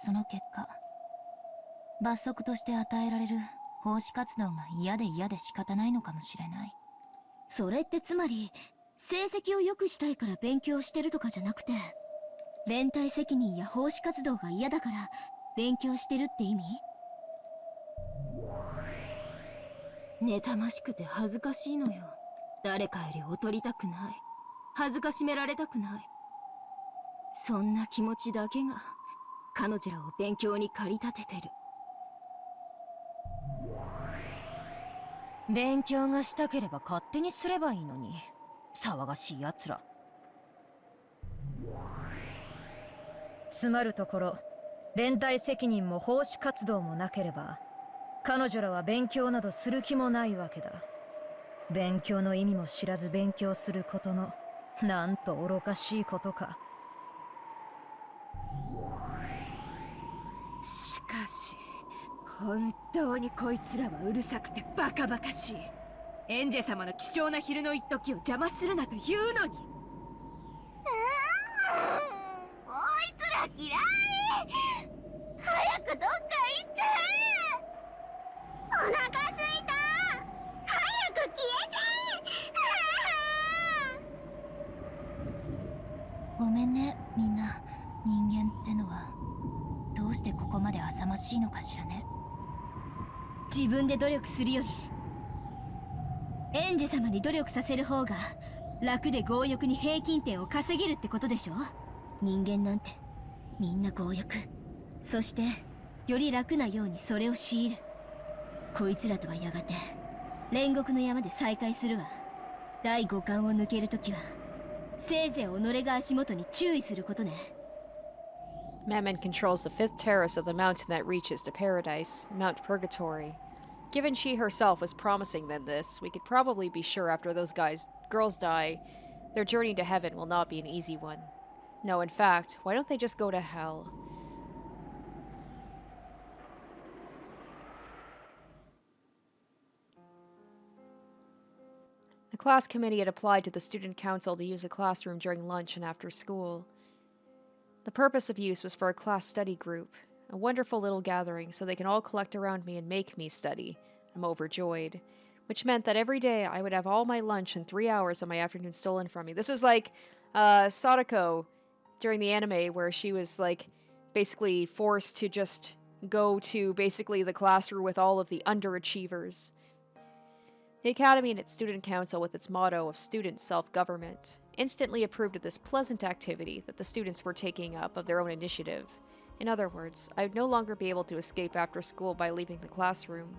その結果、罰則として与えられる奉仕活動が嫌で仕方ないのかもしれない。それってつまり成績を良くしたいから勉強してるとかじゃなくて、連帯責任や奉仕活動が嫌だから勉強してるって意味？妬ましくて恥ずかしいのよ。誰かより劣りたくない。恥ずかしめられたくない。そんな気持ちだけが彼女らを勉強に駆り立ててる。勉強がしたければ勝手にすればいいのに、騒がしい奴ら。つまるところ、連帯責任も奉仕活動もなければ彼女らは勉強などする気もないわけだ。勉強の意味も知らず勉強することの、なんと愚かしいことか。しかし本当にこいつらはうるさくてバカバカしい。エンジェ様の貴重な昼の一時を邪魔するなと言うのに。こいつら嫌い。早くどっか行っちゃえ。お腹すいた。早く消えちゃえ。ごめんねみんな。人間ってのはどうしてここまで浅ましいのかしらね。自分で努力するよりエンジ様に努力させる方が楽で強欲に平均点を稼げるってことでしょ。人間なんてみんな強欲、そしてより楽なようにそれを強いる。こいつらとはやがて煉獄の山で再会するわ。第五感を抜けるときはせいぜい己が足元に注意することね。Mammon controls the fifth terrace of the mountain that reaches to paradise, Mount Purgatory. Given she herself was promising them this, we could probably be sure after those girls die, their journey to heaven will not be an easy one. No, in fact, why don't they just go to hell? The class committee had applied to the student council to use the classroom during lunch and after school. The purpose of use was for a class study group, a wonderful little gathering so they can all collect around me and make me study. I'm overjoyed. Which meant that every day I would have all my lunch and 3 hours of my afternoon stolen from me. This was like Sadako during the anime where she was like basically forced to just go to basically the classroom with all of the underachievers. The Academy and its student council, with its motto of student self-government, instantly approved of this pleasant activity that the students were taking up of their own initiative. In other words, I would no longer be able to escape after school by leaving the classroom.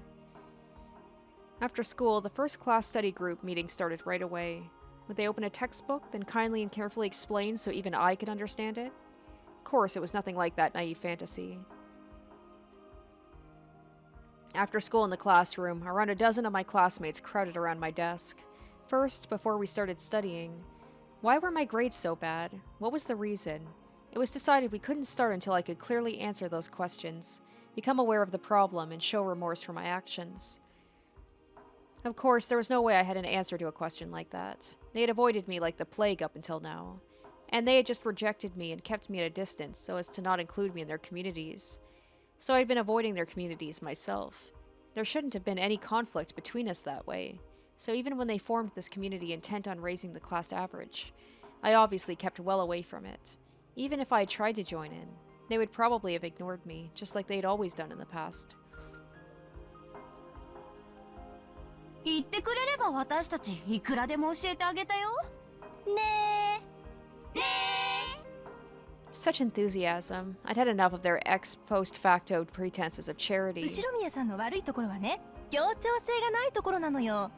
After school, the first class study group meeting started right away. Would they open a textbook, then kindly and carefully explain so even I could understand it? Of course, it was nothing like that naive fantasy. After school in the classroom, around a dozen of my classmates crowded around my desk. First, before we started studying, why were my grades so bad? What was the reason? It was decided we couldn't start until I could clearly answer those questions, become aware of the problem, and show remorse for my actions. Of course, there was no way I had an answer to a question like that. They had avoided me like the plague up until now. And they had just rejected me and kept me at a distance so as to not include me in their communities. So I'd been avoiding their communities myself. There shouldn't have been any conflict between us that way. So even when they formed this community intent on raising the class average, I obviously kept well away from it. Even if I had tried to join in, they would probably have ignored me, just like they'd always done in the past. 言ってくれれば私たちいくらでも教えてあげたよ。ねえ。Such enthusiasm. I'd had enough of their ex post facto pretenses of charity. 後ろ宮さんの悪いところはね、協調性がないところなのよ。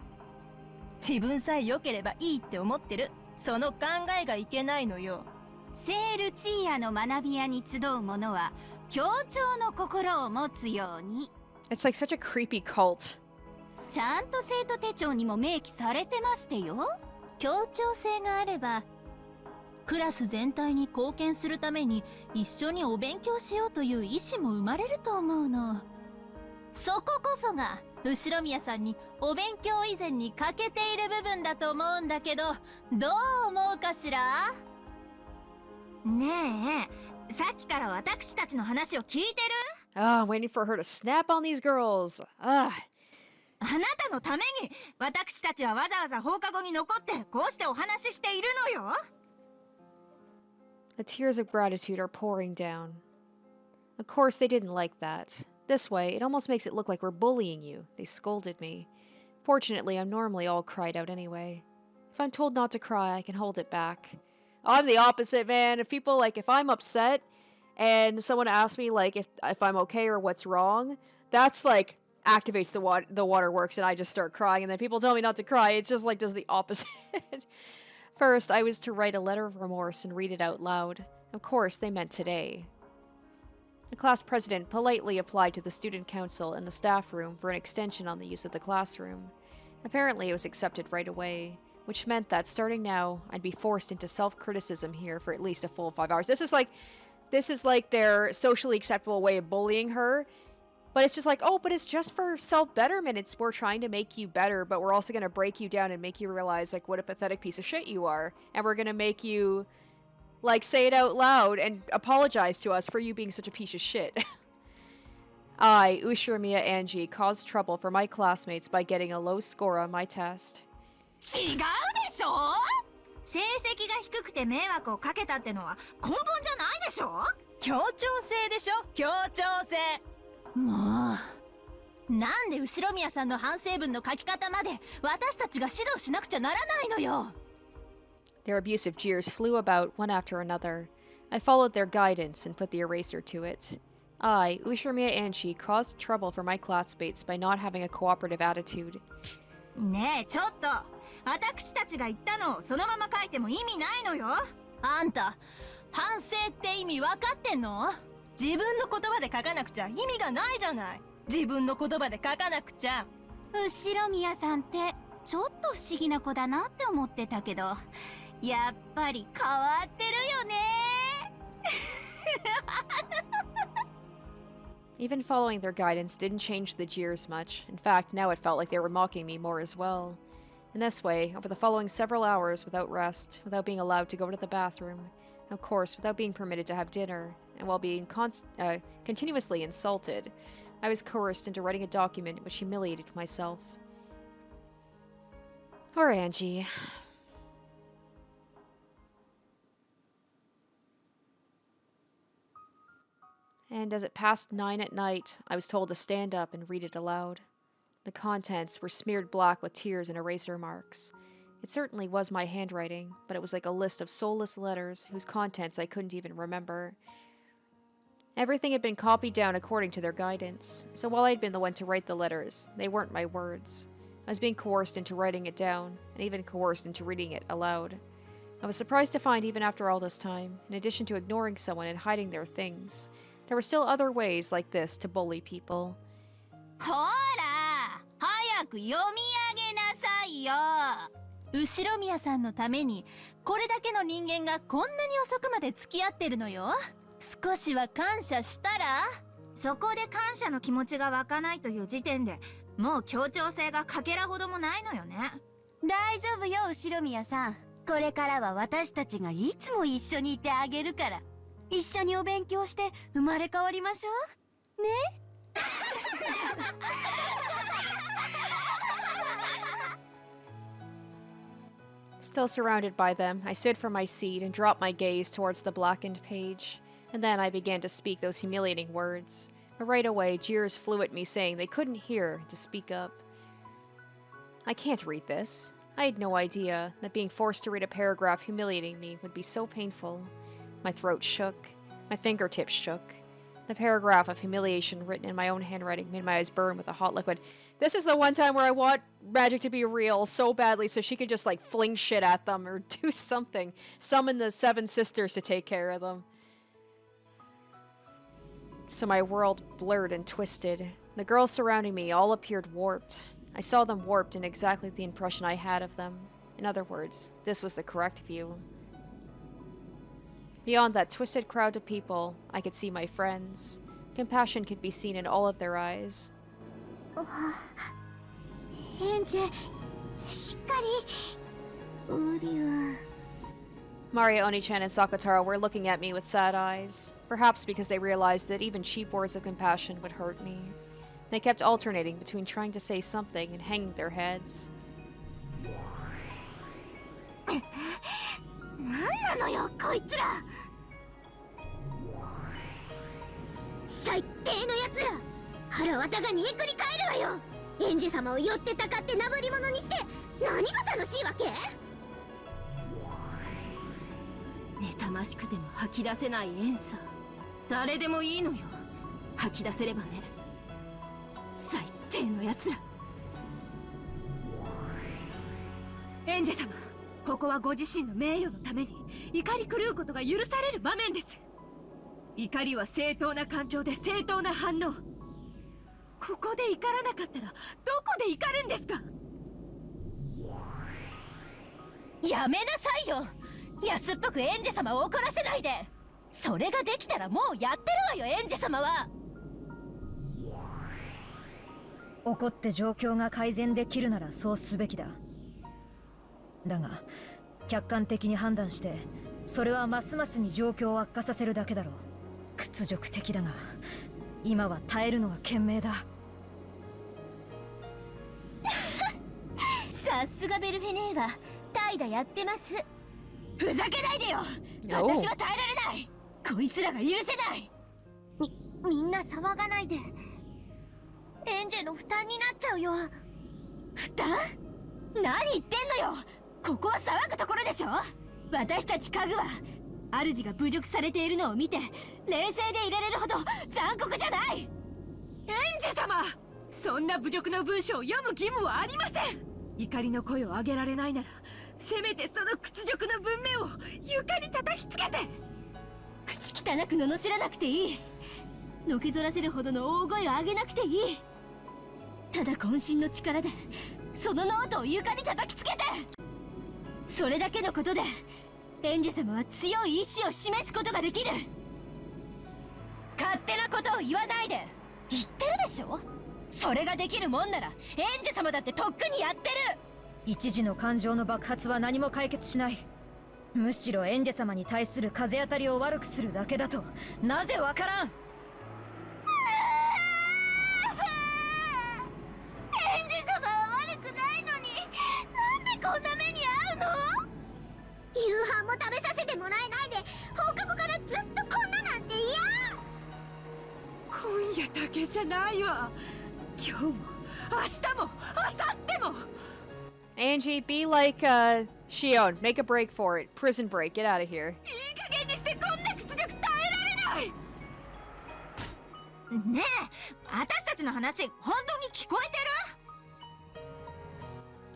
自分さえ良ければいいって思ってる、その考えがいけないのよ。セールチーヤの学び屋に集う者は協調の心を持つように。 It's like such a creepy cult. ちゃんと生徒手帳にも明記されてましてよ。協調性があればクラス全体に貢献するために一緒にお勉強しようという意思も生まれると思うの。そここそが後宮さんにお勉強以前に欠けている部分だと思うんだけど、どう思うかしら。ねえ、さっきから私たちの話を聞いてる？ Waiting for her to snap on these girls. あなたのために私たちはわざわざ放課後に残ってこうしてお話ししているのよ。The tears of gratitude are pouring down. Of course, they didn't like that. This way, it almost makes it look like we're bullying you. They scolded me. Fortunately, I'm normally all cried out anyway. If I'm told not to cry, I can hold it back. I'm the opposite, man. If I'm upset and someone asks me, like, if I'm okay or what's wrong, that's, like, activates the waterworks and I just start crying. And then people tell me not to cry. It's just, like, does the opposite. First, I was to write a letter of remorse and read it out loud. Of course, they meant today. The class president politely applied to the student council and the staff room for an extension on the use of the classroom. Apparently, it was accepted right away, which meant that starting now, I'd be forced into self-criticism here for at least a full 5 hours. This is like their socially acceptable way of bullying her. But it's just like, oh, but it's just for self-betterment. We're trying to make you better, but we're also going to break you down and make you realize, like, what a pathetic piece of shit you are. And we're going to make you, like, say it out loud and apologize to us for you being such a piece of shit. I, Ushiramiya Ange, caused trouble for my classmates by getting a low score on my test. 違うでしょ。成績が低くて迷惑をかけたってのは根本じゃないでしょ。協調性でしょ、協調性。もうなんで後宮さんの反省文の書き方まで私たちが指導しなくちゃならないのよ。 Their abusive jeers flew about one after another. I followed their guidance and put the eraser to it. I, Ushiramiya Ange, caused trouble for my classmates by not having a cooperative attitude. ねえちょっと私たちが言ったのをそのまま書いても意味ないのよ。あんた反省って意味分かってんの？自分の言葉で書かなくちゃ意味がないじゃない。自分の言葉で書かなくちゃ。後宮さんってちょっと不思議な子だなって思ってたけど、やっぱり変わってるよね。Even following their guidance didn't change the jeers much. In fact, now it felt like they were mocking me more as well. In this way, over the following several hours, without rest, without being allowed to go to the bathroom, of course, without being permitted to have dinner, and while being continuously insulted, I was coerced into writing a document which humiliated myself. Poor Angie. And as it passed 9 at night, I was told to stand up and read it aloud. The contents were smeared black with tears and eraser marks. It certainly was my handwriting, but it was like a list of soulless letters whose contents I couldn't even remember. Everything had been copied down according to their guidance, so while I'd been the one to write the letters, they weren't my words. I was being coerced into writing it down, and even coerced into reading it aloud. I was surprised to find even after all this time, in addition to ignoring someone and hiding their things, there were still other ways like this to bully people. ほら早く読み上げなさいよ。後宮さんのためにこれだけの人間がこんなに遅くまで付き合ってるのよ。少しは感謝したら。そこで感謝の気持ちが湧かないという時点でもう協調性がかけらほどもないのよね。大丈夫よ後宮さん。これからは私たちがいつも一緒にいてあげるから。一緒にお勉強して生まれ変わりましょう。ね。Still surrounded by them, I stood from my seat and dropped my gaze towards the blackened page. And then I began to speak those humiliating words. But right away, jeers flew at me saying they couldn't hear to speak up. I can't read this. I had no idea that being forced to read a paragraph humiliating me would be so painful. My throat shook. My fingertips shook. The paragraph of humiliation written in my own handwriting made my eyes burn with a hot liquid. This is the one time where I want magic to be real so badly so she could just, like, fling shit at them or do something. Summon the 7 sisters to take care of them. So my world blurred and twisted. The girls surrounding me all appeared warped. I saw them warped in exactly the impression I had of them. In other words, this was the correct view. Beyond that twisted crowd of people, I could see my friends. Compassion could be seen in all of their eyes. エンジェ、しっかり。ウリは。Maria, Oni-chan, and Sakataro were looking at me with sad eyes, perhaps because they realized that even cheap words of compassion would hurt me. They kept alternating between trying to say something and hanging their heads. なんなのよこいつら。最低のやつら。腹渡が煮えくり返るわよ。エンジ様を寄ってたかってなぶり者にして何が楽しいわけ。妬ましくても吐き出せないエンサー。誰でもいいのよ。吐き出せればね。最低のやつら。エンジェ様、ここはご自身の名誉のために怒り狂うことが許される場面です。怒りは正当な感情で正当な反応。ここで怒らなかったらどこで怒るんですか。やめなさいよ。安っぽくエンジェ様を怒らせないで。それができたらもうやってるわよ、エンジェ様は。怒って状況が改善できるならそうすべきだ。だが客観的に判断してそれはますますに状況を悪化させるだけだろう。屈辱的だが今は耐えるのが賢明だ。さすがベルフェネーは怠惰やってます。ふざけないでよ。私は耐えられない。こいつらが許せない。みんな騒がないで。エンジェの負担になっちゃうよ。負担？何言ってんのよ。ここは騒ぐところでしょ。私たち家具は主が侮辱されているのを見て冷静でいられるほど残酷じゃない。エンジェ様、そんな侮辱の文章を読む義務はありません。怒りの声を上げられないならせめてその屈辱の文面を床に叩きつけて。口汚く罵らなくていい。のけぞらせるほどの大声を上げなくていい。ただ渾身の力でそのノートを床に叩きつけて。それだけのことでエンジェ様は強い意志を示すことができる。勝手なことを言わないで。言ってるでしょ。それができるもんならエンジェ様だってとっくにやってる。一時の感情の爆発は何も解決しない。むしろエンジェ様に対する風当たりを悪くするだけだとなぜわからん。エンジェ様は悪くないのになんでこんな目に遭うの？夕飯も食べさせてもらえないで放課後からずっとこんななんて嫌。今夜だけじゃないわ。今日も明日も明後日も。 Angie, be like Shion. Make a break for it. Prison break. Get out of here. いい加減にしてこんな屈辱耐えられない。ねえ、私たちの話本当に聞こえてる？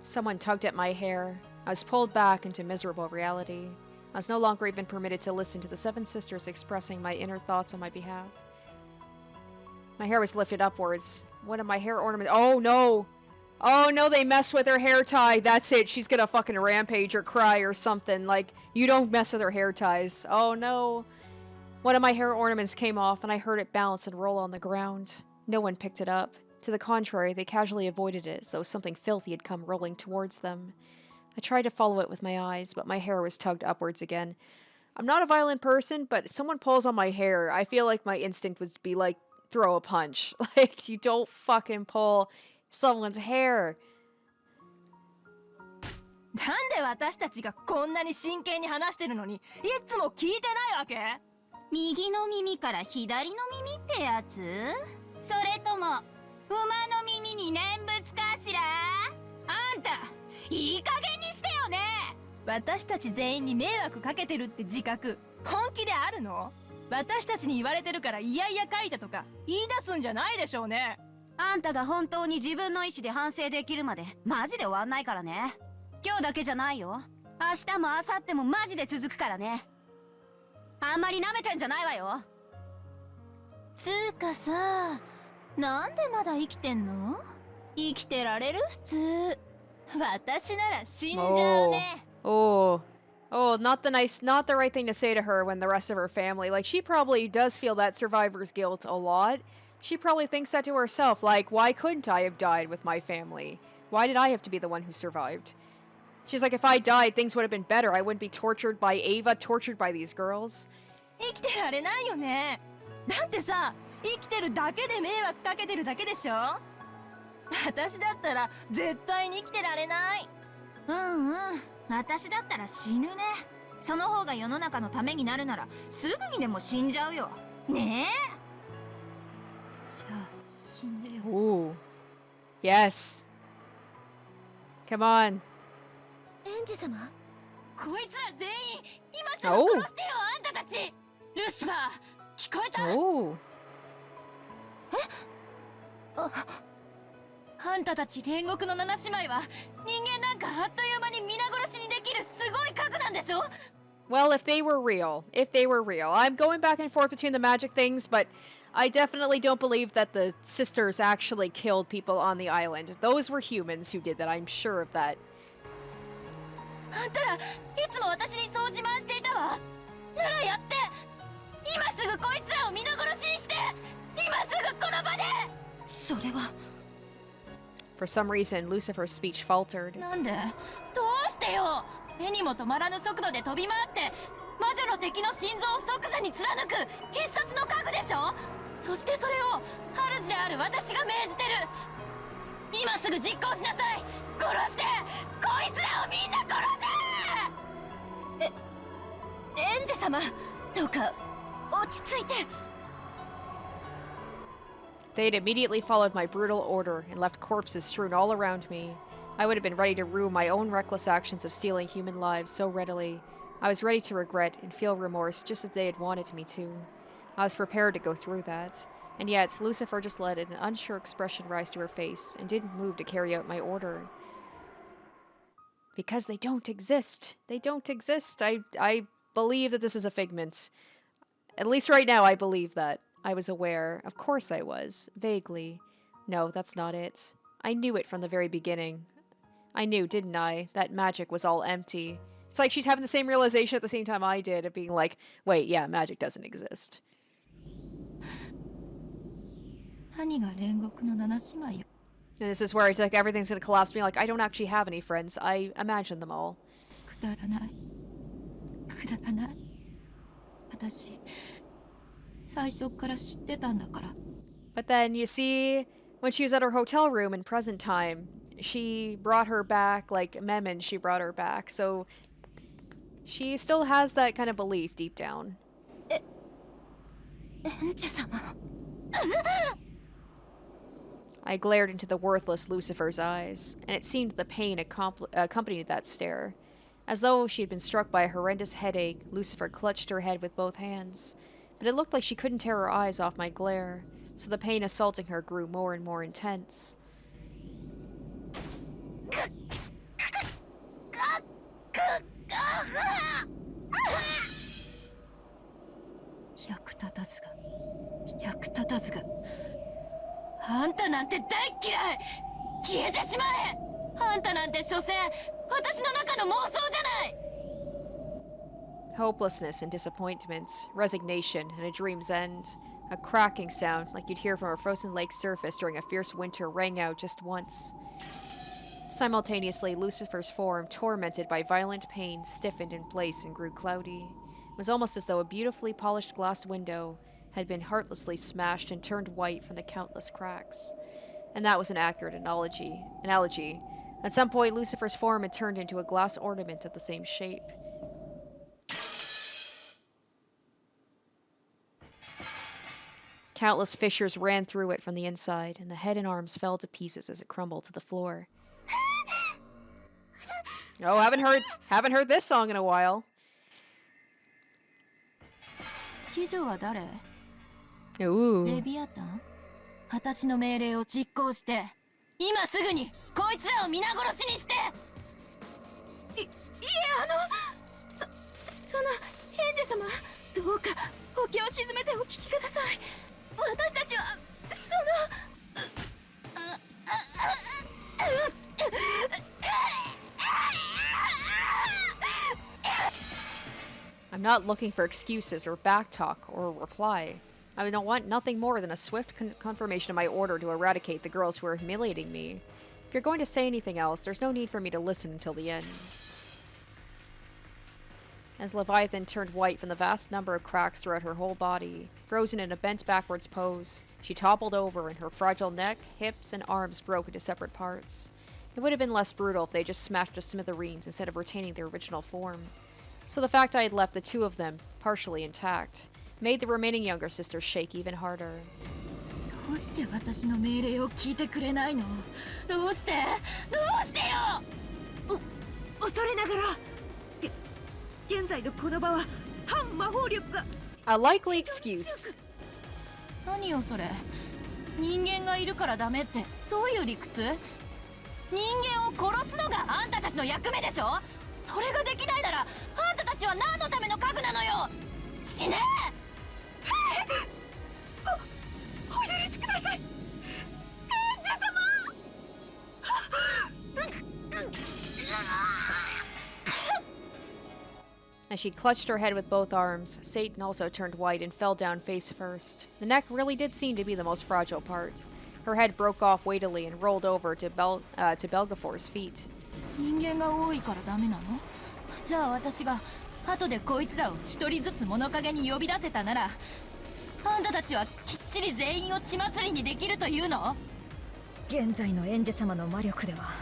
Someone tugged at my hair. I was pulled back into miserable reality. I was no longer even permitted to listen to the seven sisters expressing my inner thoughts on my behalf. My hair was lifted upwards. One of my hair ornaments. Oh no! Oh no, they messed with her hair tie. That's it. She's gonna fucking rampage or cry or something. Like, you don't mess with her hair ties. Oh no. One of my hair ornaments came off and I heard it bounce and roll on the ground. No one picked it up. To the contrary, they casually avoided it as though something filthy had come rolling towards them. I tried to follow it with my eyes, but my hair was tugged upwards again. I'm not a violent person, but if someone pulls on my hair, I feel like my instinct would be like, throw a punch. Like, you don't fucking pull someone's hair. なんで私たちがこんなに真剣に話してるのにいつも聞いてないわけ？右の耳から左の耳ってやつ？それとも馬の耳に念仏かしら？あんたいい加減にしてよね。私たち全員に迷惑かけてるって自覚本気であるの？私たちに言われてるからいやいや書いたとか言い出すんじゃないでしょうね。あんたが本当に自分の意思で反省できるまでマジで終わんないからね。今日だけじゃないよ。明日も明後日もマジで続くからね。あんまり舐めてんじゃないわよ。つーかさ、なんでまだ生きてんの？生きてられる？普通。私なら死んじゃうね。Oh. Oh, not the right thing to say to her when the rest of her family, like, she probably does feel that survivor's guilt a lot. She probably thinks that to herself, like, why couldn't I have died with my family? Why did I have to be the one who survived? She's like, if I died, things would have been better. I wouldn't be tortured by Ava, tortured by these girls. 生きてられないよね。だってさ、生きてるだけで迷惑かけてるだけでしょ。私だったら絶対に生きてられない。うんうん。私だったら死ぬね。その方が世の中のためになるならすぐにでも死んじゃうよ。ねえ。じゃあ死んでよ。Ooh. Yes. Come on. エンジ様、こいつら全員今すぐ殺してよ、あんたたち。ルシファー、聞こえた？ Oh. あんたたち煉獄の七姉妹は人間なんかあっという間に皆殺しにできるすごい核なんでしょ？ Well, if they were real. I'm going back and forth between the magic things, but I definitely don't believe that the sisters actually killed people on the island. Those were humans who did that, I'm sure of that. あんたらいつも私にそう自慢していたわ。ならやって、今すぐこいつらを皆殺しにして、今すぐこの場で。それは For some reason, Lucifer's speech faltered. なんで？どうしてよ。目にも止まらぬ速度で飛び回って魔女の敵の心臓を即座に貫く必殺の家具でしょ。そしてそれを主である私が命じてる。今すぐ実行しなさい。殺して、こいつらをみんな殺せ。エンジェ様、どうか落ち着いて。They had immediately followed my brutal order and left corpses strewn all around me. I would have been ready to rue my own reckless actions of stealing human lives so readily. I was ready to regret and feel remorse just as they had wanted me to. I was prepared to go through that. And yet, Lucifer just let an unsure expression rise to her face and didn't move to carry out my order. Because they don't exist. They don't exist. I believe that this is a figment. At least right now, I believe that. I was aware. Of course I was. Vaguely. No, that's not it. I knew it from the very beginning. I knew, didn't I, that magic was all empty. It's like she's having the same realization at the same time I did of being like, wait, yeah, magic doesn't exist. 何が煉獄の七姉妹よ。 And this is where it's like everything's gonna collapse me. Like, I don't actually have any friends. I imagine them all. くだらない。くだらない。私、最初から知ってたんだから。 But then you see, when she was at her hotel room in present time, she brought her back, like Memon, she brought her back. So she still has that kind of belief deep down. エンジェ様 I glared into the worthless Lucifer's eyes, and it seemed the pain accompanied that stare. As though she had been struck by a horrendous headache, Lucifer clutched her head with both hands. But it looked like she couldn't tear her eyes off my glare, so the pain assaulting her grew more and more intense. Hopelessness and disappointment, resignation and a dream's end. A cracking sound, like you'd hear from a frozen lake's surface during a fierce winter, rang out just once. Simultaneously, Lucifer's form, tormented by violent pain, stiffened in place and grew cloudy. It was almost as though a beautifully polished glass window had been heartlessly smashed and turned white from the countless cracks. And that was an accurate analogy. At some point, Lucifer's form had turned into a glass ornament of the same shape. Countless fissures ran through it from the inside, and the head and arms fell to pieces as it crumbled to the floor. Oh, haven't heard this song in a while. 知女は誰？ Ooh. レビアタン？私の命令を実行して、今すぐにこいつらを皆殺しにして。そのエンジェ様、どうかお気を沈めてお聞きください。私たちはI'm not looking for excuses or backtalk or reply. I don't want nothing more than a swift confirmation of my order to eradicate the girls who are humiliating me. If you're going to say anything else, there's no need for me to listen until the end. As Leviathan turned white from the vast number of cracks throughout her whole body, frozen in a bent backwards pose, she toppled over and her fragile neck, hips, and arms broke into separate parts. It would have been less brutal if they just smashed to smithereens instead of retaining their original form. So the fact I had left the two of them partially intact made the remaining younger sisters shake even harder. どうして私の命令を聞いてくれないの？どうしてよ！恐れながら現在のこの場は反魔法力が A likely excuse. 何よそれ。人間がいるからダメってどういう理屈？人間を殺すのがあんたたちの役目でしょ？それができないならあんたたちは何のための家具なのよ！死ね！お許しください、エンジェ様。As she clutched her head with both arms, Satan also turned white and fell down face first. The neck really did seem to be the most fragile part. Her head broke off weightily and rolled over to Belgafor's feet. 人間が多いからダメなの？じゃあ私が後でこいつらを一人ずつ物陰に呼び出せたなら、あんたたちはきっちり全員を血祭りにできるというの？現在のエンジェ様の魔力では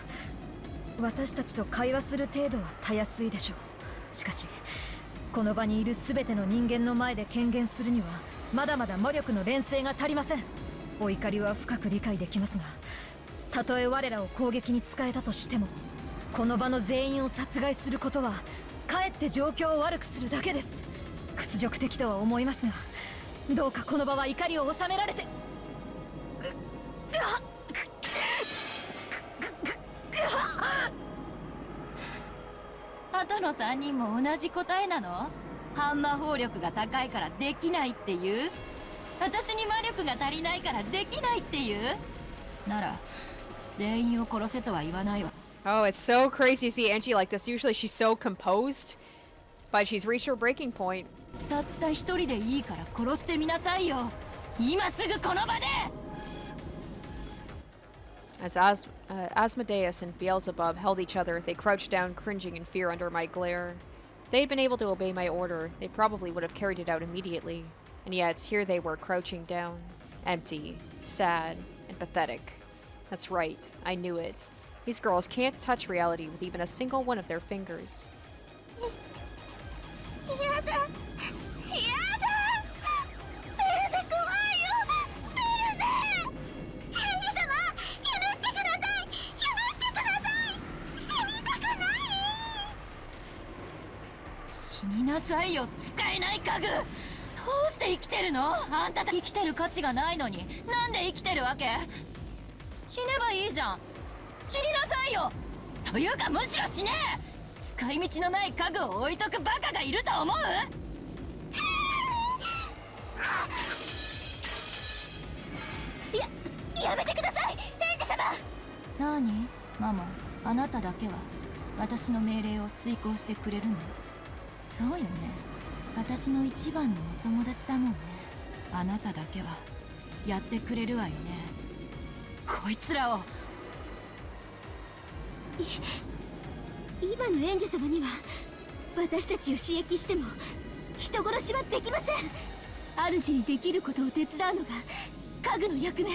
私たちと会話する程度はたやすいでしょう。しかしこの場にいる全ての人間の前で権限するにはまだまだ魔力の連成が足りません。お怒りは深く理解できますが、たとえ我らを攻撃に使えたとしてもこの場の全員を殺害することはかえって状況を悪くするだけです。屈辱的とは思いますが、どうかこの場は怒りを収められて。あとの3人も同じ答えなの？反魔法力が高いからできないっていう？私に魔力が足りないからできないっていう？なら全員を殺せとは言わないわ。Oh, it's so crazy to see Angie like this. Usually she's so composed, but she's reached her breaking point. たった一人でいいから殺してみなさいよ。今すぐこの場で。As Asmodeus and Beelzebub held each other, they crouched down, cringing in fear under my glare. If they had been able to obey my order, they probably would have carried it out immediately. And yet, here they were crouching down, empty, sad, and pathetic. That's right, I knew it. These girls can't touch reality with even a single one of their fingers. やだやだ、ベルゼ怖いよ、ベルゼ。エンジ様、許してください、許してください。死にたくない。死になさいよ、使えない家具。どうして生きてるの？あんた生きてる価値がないのになんで生きてるわけ？死ねばいいじゃん。死になさいよ。というかむしろ死ね。使い道のない家具を置いとくバカがいると思う？やめてください、エンジ様。何？ママ、あなただけは私の命令を遂行してくれるの？そうよね。私の一番のお友達だもんね。あなただけはやってくれるわよね。こいつらを。今のエンジ様には私たちを刺激しても人殺しはできません。主にできることを手伝うのが家具の役目。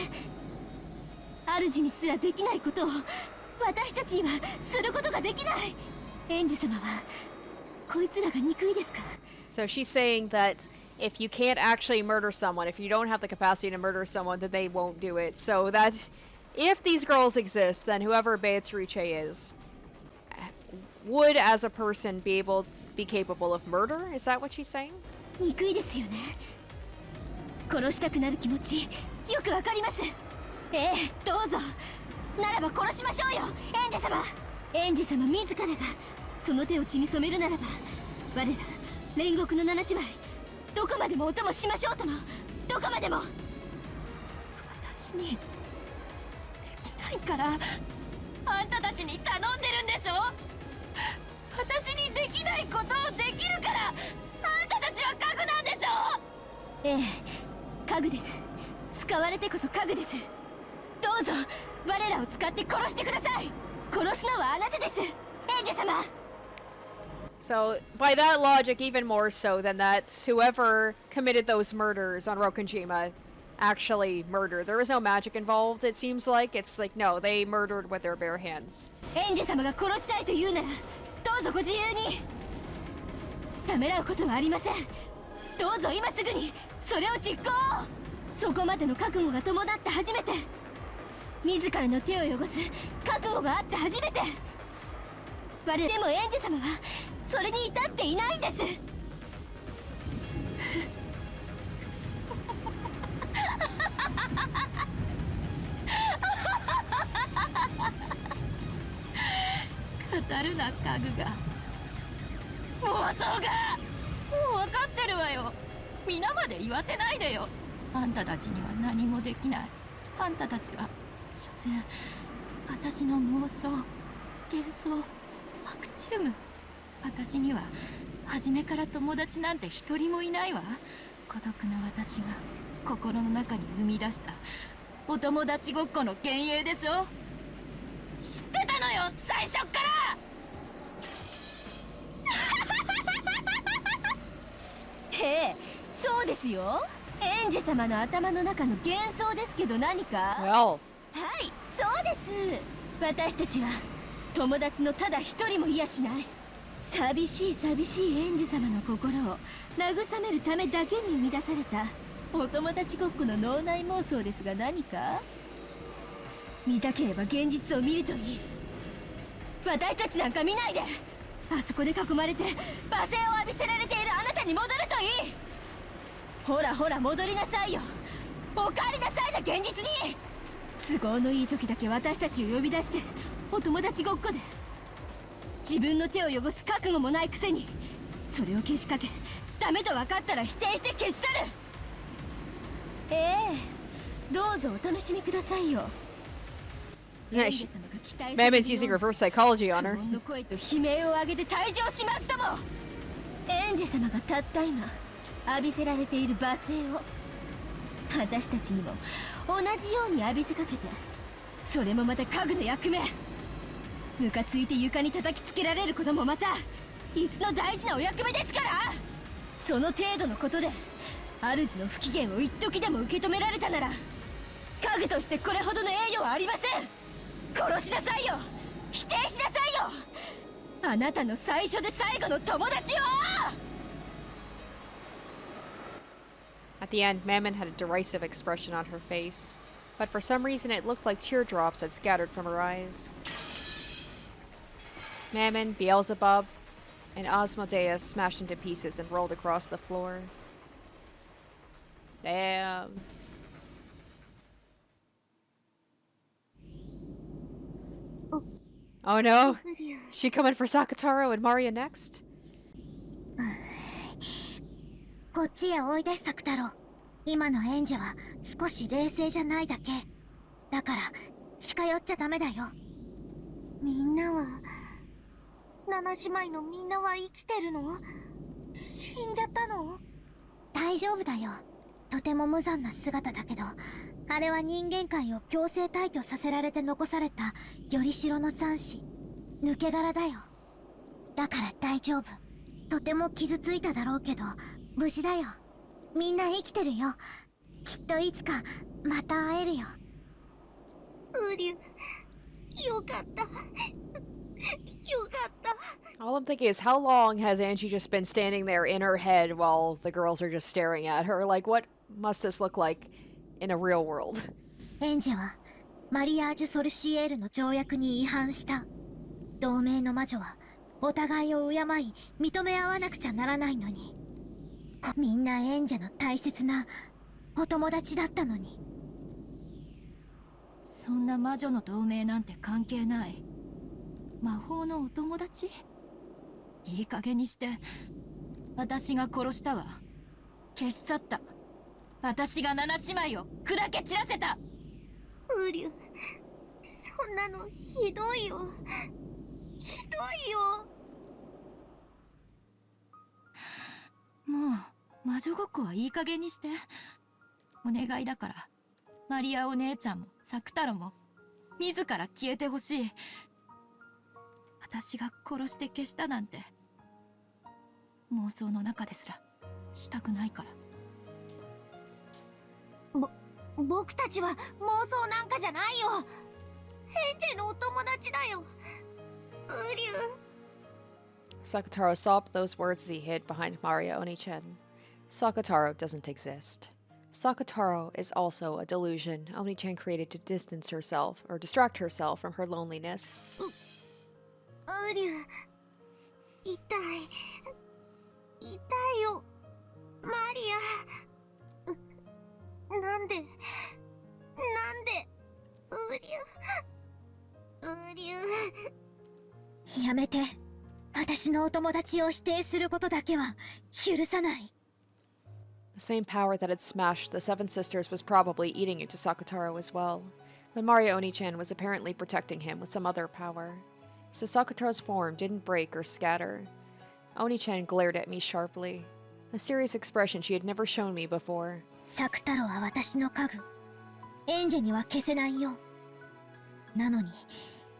主にすらできないことを私たちにはすることができない。エンジ様はこいつらが憎いですか？ So she's saying that if you can't actually murder someone, if you don't have the capacity to murder someone, then they won't do it. So that if these girls exist, then whoever Beatrice is would, as a person, be capable of murder? Is that what she's saying? 憎いですよね。殺したくなる気持ちよくわかります。ええ、どうぞ。ならば殺しましょうよ、エンジ様。エンジ様自らがその手を血に染めるならば、我ら煉獄の七姉妹どこまでもお供しましょうとも。どこまでも。私にできないからあんたたちに頼んでるんでしょ？私にできないことをできるからあんたたちは家具なんでしょ？ええ、家具です。使われてこそ家具です。どうぞ我らを使って殺してください。殺すのはあなたです、エンジ様。 So, by that logic, even more so than that, whoever committed those murders on Rokonjima actually murdered. There was no magic involved, it seems like. It's like, no, they murdered with their bare hands. エンジ様が殺したいというならどうぞご自由に。ためらうことはありません。どうぞ今すぐにそれを実行。そこまでの覚悟が伴って初めて、自らの手を汚す覚悟があって初めて。我でもエンジ様はそれに至っていないんです。語るな家具が。妄想が。もう分かってるわよ。皆まで言わせないでよ。あんたたちには何もできない。あんたたちは所詮私の妄想、幻想、アクチューム。私には初めから友達なんて一人もいないわ。孤独な私が心の中に生み出したお友達ごっこの幻影でしょ。知ってたのよ、最初っから。へえ、そうですよ。エンジェ様の頭の中の幻想ですけど何か。 Well, はい、そうです。私たちは友達のただ一人もいやしない。寂しい寂しいエンジ様の心を慰めるためだけに生み出されたお友達ごっこの脳内妄想ですが何か。見たければ現実を見るといい。私たちなんか見ないで、あそこで囲まれて罵声を浴びせられているあなたに戻るといい。ほらほら戻りなさいよ。おかえりなさいな、現実に。都合のいい時だけ私たちを呼び出してお友達ごっこで、自分の手を汚す覚悟もないくせにそれをけしかけ、ダメと分かったら否定して消し去る。ええ、どうぞお楽しみくださいよ。 yeah, Mammon's using reverse psychology on her. の声と悲鳴を上げて退場しますとも。エンジェ様がたった今浴びせられている罵声を私たちにも同じように浴びせかけて、それもまた家具の役目。ムカついて床に叩きつけられることもまた椅子の大事なお役目ですから。その程度のことで主の不機嫌を一時でも受け止められたなら、家具としてこれほどの栄誉はありません。殺しなさいよ、否定しなさいよ、あなたの最初で最後の友達を。 At the end, Mammon had a derisive expression on her face, but for some reason it looked like teardrops had scattered from her eyes. Mammon, Beelzebub, and Asmodeus smashed into pieces and rolled across the floor. Damn. Oh no! She coming for Sakataro and Maria next? こっちへおいで、サク太郎。今のエンジェは少し冷静じゃないだけだから近寄っちゃダメだよ。みんなは、七姉妹のみんなは生きてるの？死んじゃったの？大丈夫だよ。とても無残な姿だけど、あれは人間界を強制退去させられて残されたよりしろの残滓、抜け殻だよ。だから大丈夫。とても傷ついただろうけど無事だよ。みんな生きてるよ。きっといつかまた会えるよ。ウリュ、よかった。よかった。All I'm thinking is, how long has Angie just been standing there in her head while the girls are just staring at her? Like, what must this look like in a real world? エンジェはマリアージュ・ソルシエールの条約に違反した。同盟の魔女はお互いを敬い認め合わなくちゃならないのに、みんなエンジェの大切なお友達だったのに。そんな魔女の同盟なんて関係ない。魔法のお友達？いい加減にして。私が殺したわ。消し去った。私が七姉妹を砕け散らせた。ウリュ、そんなのひどいよ。ひどいよ。もう魔女ごっこはいい加減にして。お願いだから、マリアお姉ちゃんもサクタロも自ら消えてほしい。私が殺して消したなんて妄想の中ですらしたくないから。僕たちは妄想なんかじゃないよ。エンジェのお友達だよ。ウリュ。Sakataro sobbed those words as he hid behind Maria Oni-chan. Sakataro doesn't exist. Sakataro is also a delusion Oni-chan created to distance herself or distract herself from her loneliness. ウリュ、痛い。痛いよ。マリア。なんで、ウリュ。やめて。私のお友達を否定することだけは許さない。The same power that had smashed the Seven Sisters was probably eating into Sakataro as well, but Maria Oni-chan was apparently protecting him with some other power. So Sakataro's form didn't break or scatter. Oni-chan glared at me sharply, a serious expression she had never shown me before. サク太郎は私の家具。エンジェには消せないよ。なのに、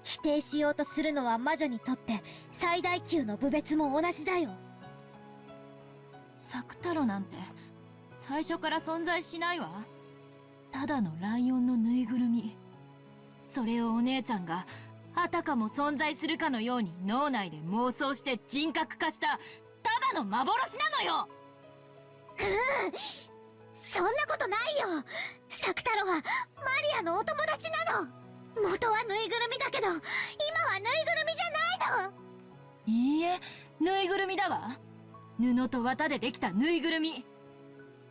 否定しようとするのは魔女にとって最大級の侮蔑も同じだよ。サク太郎なんて最初から存在しないわ。ただのライオンのぬいぐるみ。それをお姉ちゃんがあたかも存在するかのように脳内で妄想して人格化したただの幻なのよ。そんなことないよ。サク太郎はマリアのお友達なの。元はぬいぐるみだけど、今はぬいぐるみじゃないの。いいえ、ぬいぐるみだわ。布と綿でできたぬいぐるみ。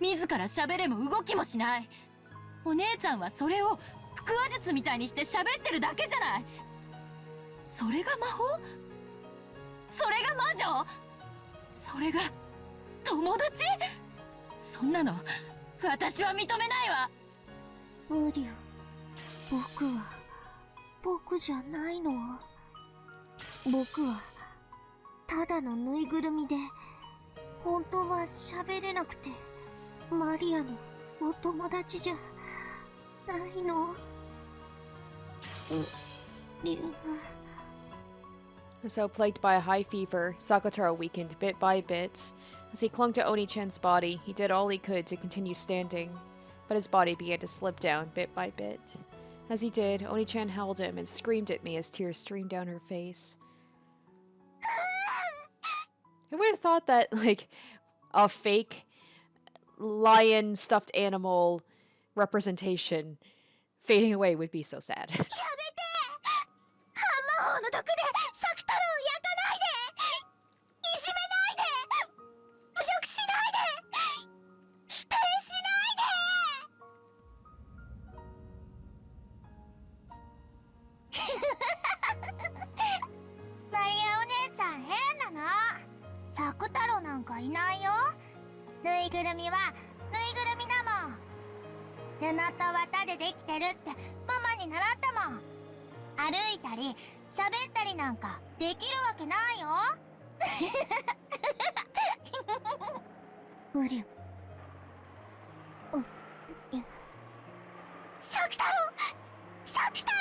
自ら喋れも動きもしない。お姉ちゃんはそれを腹話術みたいにして喋ってるだけじゃない。それが魔法？それが魔女？それが友達？そんなの私は認めないわ。ウリュウ、僕じゃないの。僕はただのぬいぐるみで、本当は喋れなくてマリアのお友達じゃないの。ウリュウ。 So plagued by a high fever, Sakataro weakened bit by bit. As he clung to Oni-chan's body, he did all he could to continue standing, but his body began to slip down bit by bit. As he did, Oni-chan held him and screamed at me as tears streamed down her face. Who would have thought that, like, a fake lion stuffed animal representation fading away would be so sad? やめて。魔法の毒でサク太郎を焼かないで。いじめないで。侮辱しないで。否定しないで。マリアお姉ちゃん変なの。サク太郎なんかいないよ。ぬいぐるみはぬいぐるみだもん。布と綿でできてるってママに習ったもん。歩いたり喋ったりなんかできるわけないよ。うりゅサク太郎、サク太郎、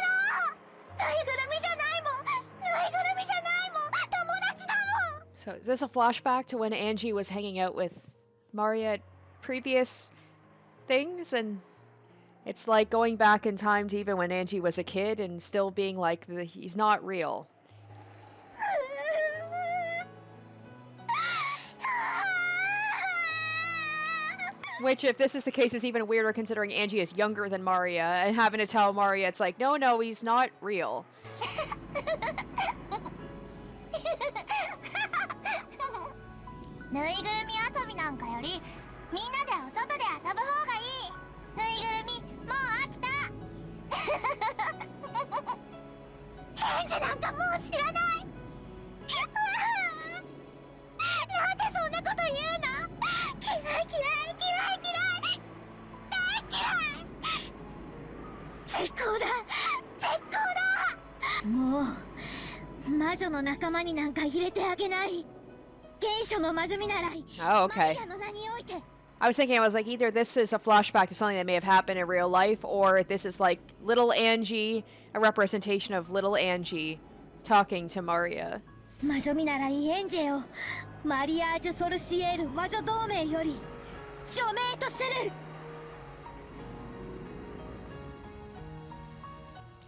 ぬいぐるみじゃないもん。ぬいぐるみじゃないもん。友達だもん。 So is this a flashback to when Angie was hanging out with Maria at previous things? And it's like going back in time to even when Angie was a kid and still being like, he's not real. Which, if this is the case, is even weirder considering Angie is younger than Maria and having to tell Maria, it's like, no, he's not real. ぬいぐるみ遊びなんかよりみんなでお外で遊ぶ方がいい。ぬいぐるみもう飽きた。エンジェなんかもう知らない。なんでそんなこと言うの。嫌い大嫌い。絶好だ。もう魔女の仲間になんか入れてあげない。原初の魔女見習い。 Oh, okay. マリアの名において。 I was thinking, I was like, either this is a flashback to something that may have happened in real life, or this is like little Angie, a representation of little Angie talking to Maria. 魔女見習いエンジェをマリアージュ・ソルシエール魔女同盟より署名とする。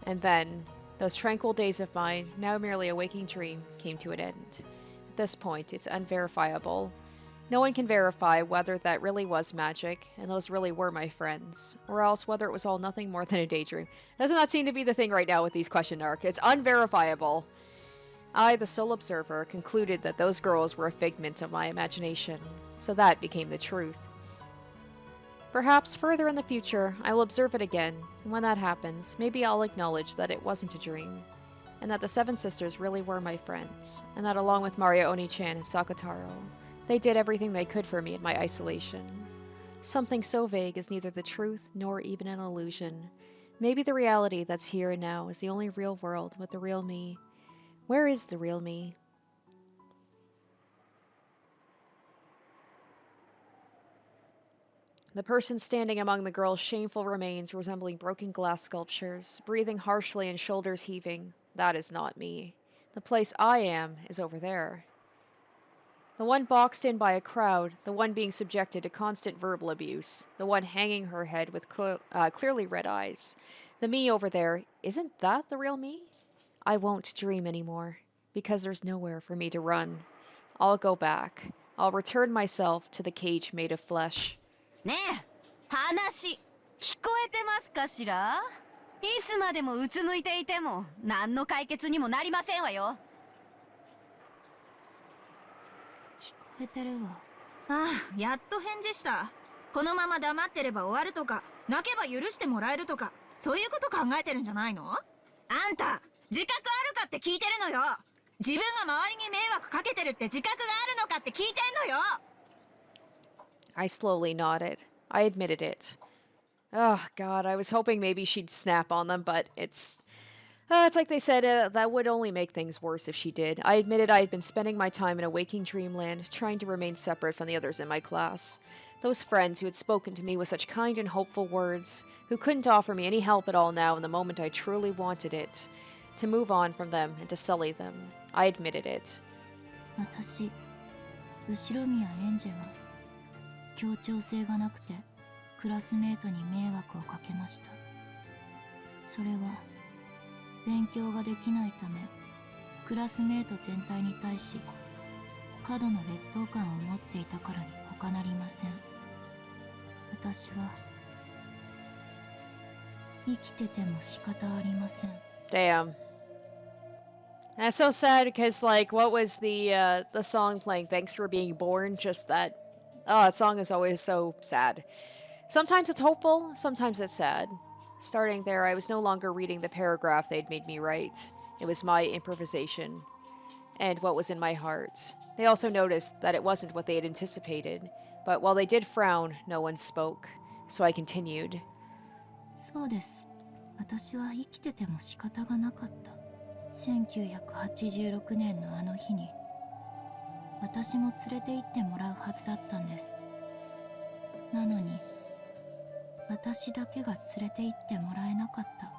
And then, those tranquil days of mine, now merely a waking dream, came to an end. At this point, it's unverifiable. No one can verify whether that really was magic, and those really were my friends, or else whether it was all nothing more than a daydream. Doesn't that seem to be the thing right now with these question arcs? It's unverifiable. I, the sole observer, concluded that those girls were a figment of my imagination, so that became the truth. Perhaps further in the future, I will observe it again, and when that happens, maybe I'll acknowledge that it wasn't a dream, and that the Seven Sisters really were my friends, and that along with Maria Oni-chan and Sakataro, they did everything they could for me in my isolation. Something so vague is neither the truth nor even an illusion. Maybe the reality that's here and now is the only real world with the real me. Where is the real me? The person standing among the girl's shameful remains, resembling broken glass sculptures, breathing harshly and shoulders heaving. That is not me. The place I am is over there. The one boxed in by a crowd, the one being subjected to constant verbal abuse, the one hanging her head with clearly red eyes. The me over there, isn't that the real me? I won't dream anymore, because there's nowhere for me to run. I'll go back. I'll return myself to the cage made of flesh. ねえ、話聞こえてますかしら？いつまでもうつむいていても何の解決にもなりませんわよ。聞こえてるわ。ああ、やっと返事した。このまま黙ってれば終わるとか、泣けば許してもらえるとか、そういうこと考えてるんじゃないの？あんた、自覚あるかって聞いてるのよ。自分が周りに迷惑かけてるって自覚があるのかって聞いてんのよ。I slowly nodded. I admitted it. Oh, God, I was hoping maybe she'd snap on them, but it's like they said, that would only make things worse if she did. I admitted I had been spending my time in a waking dreamland, trying to remain separate from the others in my class. Those friends who had spoken to me with such kind and hopeful words, who couldn't offer me any help at all now in the moment I truly wanted it. To move on from them and to sully them. I admitted it. 私、後ろ宮エンジェは協調性がなくてクラスメートに迷惑をかけました。それは勉強ができないためクラスメート全体に対し過度の劣等感を持っていたからに他なりません。私は生きてても仕方ありません。 Damn. That's so sad because, like, what was the song playing? Thanks for being born. Just that. Oh, that song is always so sad. Sometimes it's hopeful, sometimes it's sad. Starting there, I was no longer reading the paragraph they'd made me write. It was my improvisation and what was in my heart. They also noticed that it wasn't what they had anticipated, but while they did frown, no one spoke. So I continued. そうです。私は生きてても仕方がなかった。1986年のあの日に私も連れて行ってもらうはずだったんです。なのに私だけが連れて行ってもらえなかった。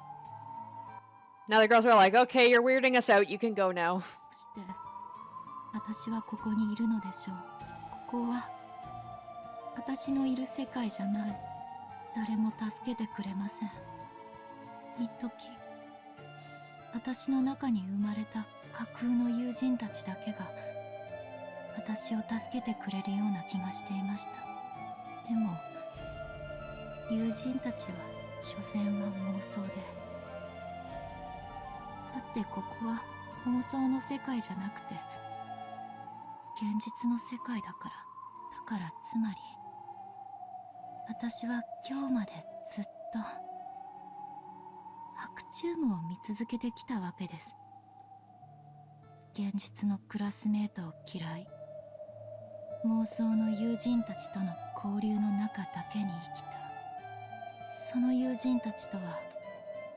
Now the girls were like, okay, you're weirding us out, you can go now. どうして私はここにいるのでしょう。ここは私のいる世界じゃない。誰も助けてくれません。一時私の中に生まれた架空の友人たちだけが私を助けてくれるような気がしていました。でも友人たちは所詮は妄想で、だってここは妄想の世界じゃなくて現実の世界だから。だからつまり私は今日までずっとアクチウムを見続けてきたわけです。現実のクラスメートを嫌い、妄想の友人たちとの交流の中だけに生きた。その友人たちとは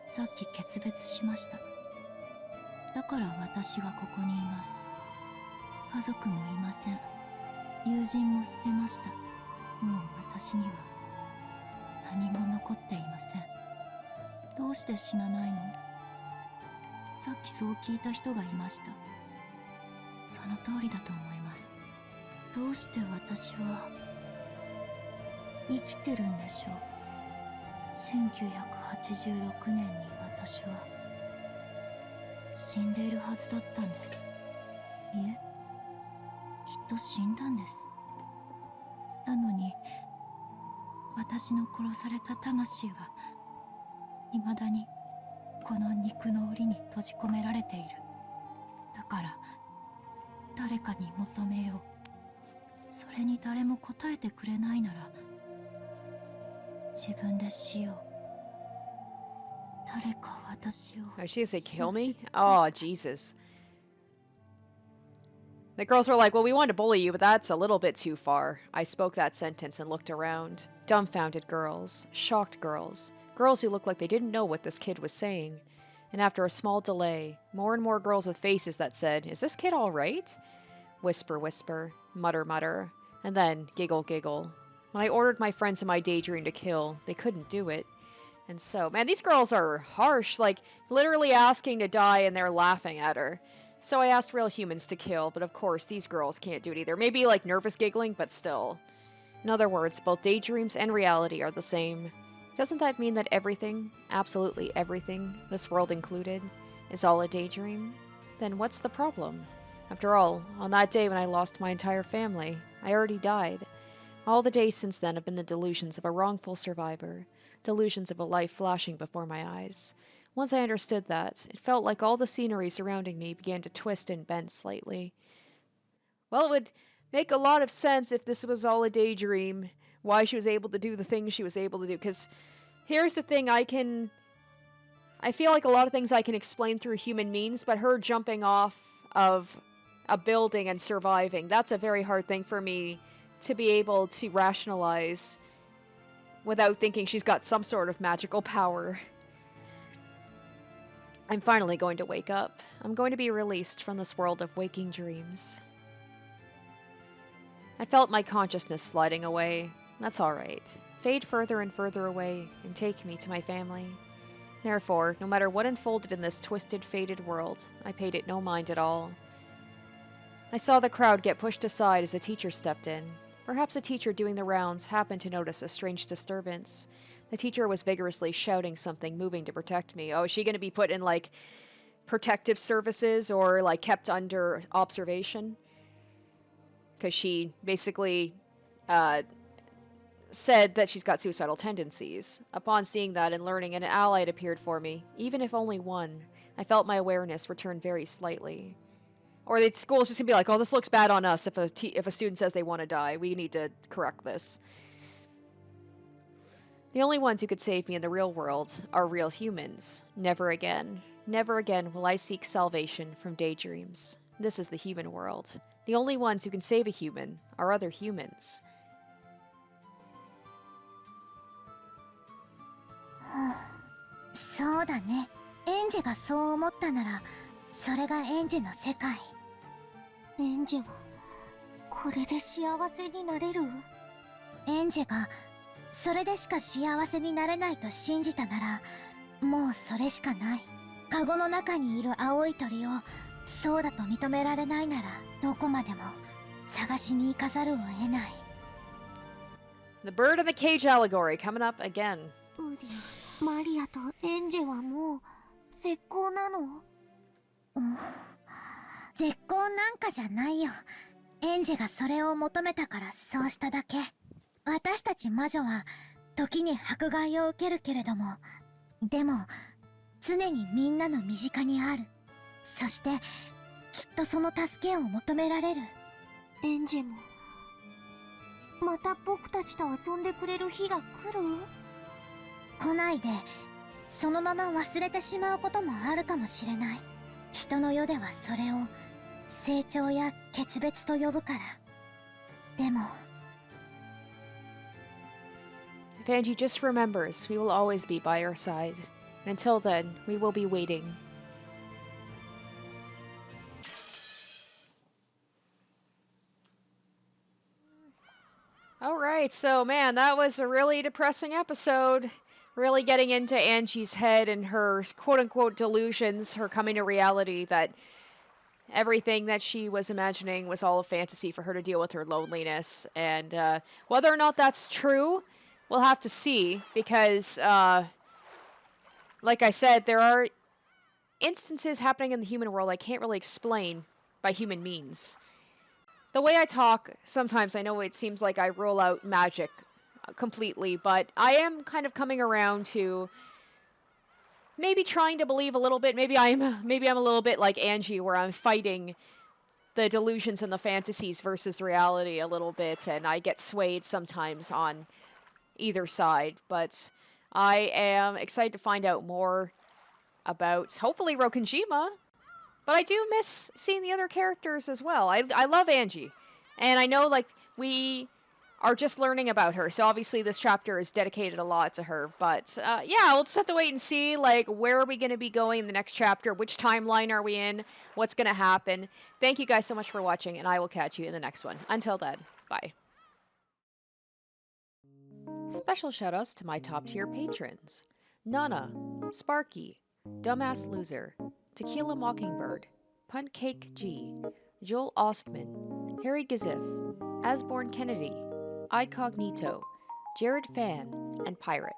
さっき決別しました。だから私がここにいます。家族もいません。友人も捨てました。もう私には何も残っていません。どうして死なないの？さっきそう聞いた人がいました。その通りだと思います。どうして私は生きてるんでしょう。1986年に私は死んでいるはずだったんです。いえ、きっと死んだんです。なのに私の殺された魂は未だにこの肉の檻に閉じ込められている。だから誰かに求めよう。それに誰も答えてくれないなら自分でしよう。誰か私を。Oh, she say kill me? Oh, Jesus. The girls were like, well, we wanted to bully you, but that's a little bit too far. I spoke that sentence and looked around. Dumbfounded girls, shocked girls, girls who looked like they didn't know what this kid was saying. And after a small delay, more and more girls with faces that said, is this kid all right? Whisper, whisper, mutter, mutter, and then giggle, giggle. When I ordered my friends in my daydream to kill, they couldn't do it. And so, man, these girls are harsh, like, literally asking to die and they're laughing at her. So I asked real humans to kill, but of course, these girls can't do it either. Maybe, like, nervous giggling, but still. In other words, both daydreams and reality are the same. Doesn't that mean that everything, absolutely everything, this world included, is all a daydream? Then what's the problem? After all, on that day when I lost my entire family, I already died. All the days since then have been the delusions of a wrongful survivor. Delusions of a life flashing before my eyes. Once I understood that, it felt like all the scenery surrounding me began to twist and bend slightly. Well, it would make a lot of sense if this was all a daydream, why she was able to do the things she was able to do, because here's the thing, I feel like a lot of things I can explain through human means, but her jumping off of a building and surviving, that's a very hard thing for me to be able to rationalize without thinking she's got some sort of magical power. I'm finally going to wake up. I'm going to be released from this world of waking dreams. I felt my consciousness sliding away. That's alright. Fade further and further away and take me to my family. Therefore, no matter what unfolded in this twisted, faded world, I paid it no mind at all. I saw the crowd get pushed aside as a teacher stepped in. Perhaps a teacher doing the rounds happened to notice a strange disturbance. The teacher was vigorously shouting something, moving to protect me. Oh, is she going to be put in, like, protective services or, like, kept under observation? Because she basically said that she's got suicidal tendencies. Upon seeing that and learning an ally had appeared for me, even if only one, I felt my awareness return very slightly. Or the school's just gonna be like, oh, this looks bad on us if a student says they want to die. We need to correct this. The only ones who could save me in the real world are real humans. Never again. Never again will I seek salvation from daydreams. This is the human world. The only ones who can save a human are other humans.そうだね。エンジェがそう思ったなら、それがエンジェの世界。エンジェはこれで幸せになれる？エンジェがそれでしか幸せになれないと信じたなら、もうそれしかない。カゴの中にいる青い鳥をそうだと認められないなら、どこまでも探しに行かざるを得ない。The bird in the cage allegory coming up again. ウディ、マリアとエンジェはもう絶好なの？絶好なんかじゃないよ。エンジェがそれを求めたからそうしただけ。私たち魔女は時に迫害を受けるけれども、でも常にみんなの身近にある。そしてきっとその助けを求められる。エンジェもまた僕たちと遊んでくれる日が来る？来ないで、そのまま忘れてしまうこともあるかもしれない。人の世ではそれを成長や決別と呼ぶから。でも If Angie just remembers, we will always be by her side. Until then, we will be waiting. Alright, so man, that was a really depressing episode. Really getting into Angie's head and her quote-unquote delusions, her coming to reality that everything that she was imagining was all a fantasy for her to deal with her loneliness. And whether or not that's true, we'll have to see, because like I said, there are instances happening in the human world I can't really explain by human means. The way I talk, sometimes I know it seems like I rule out magic completely, but I am kind of coming around to maybe trying to believe a little bit. Maybe I'm a little bit like Angie, where I'm fighting the delusions and the fantasies versus reality a little bit, and I get swayed sometimes on either side. But I am excited to find out more about, hopefully, Rokonjima. But I do miss seeing the other characters as well. I love Angie. And I know, like, we are just learning about her. So obviously this chapter is dedicated a lot to her. But yeah, we'll just have to wait and see, like, where are we going to be going in the next chapter? Which timeline are we in? What's going to happen? Thank you guys so much for watching, and I will catch you in the next one. Until then, bye. Special shoutouts to my top tier patrons: Nana, Sparky, Dumbass Loser, Tequila Mockingbird, Punt Cake G, Joel Ostman, Harry Gazif, Asborn Kennedy, Icognito, Jared Fan, and Pirate.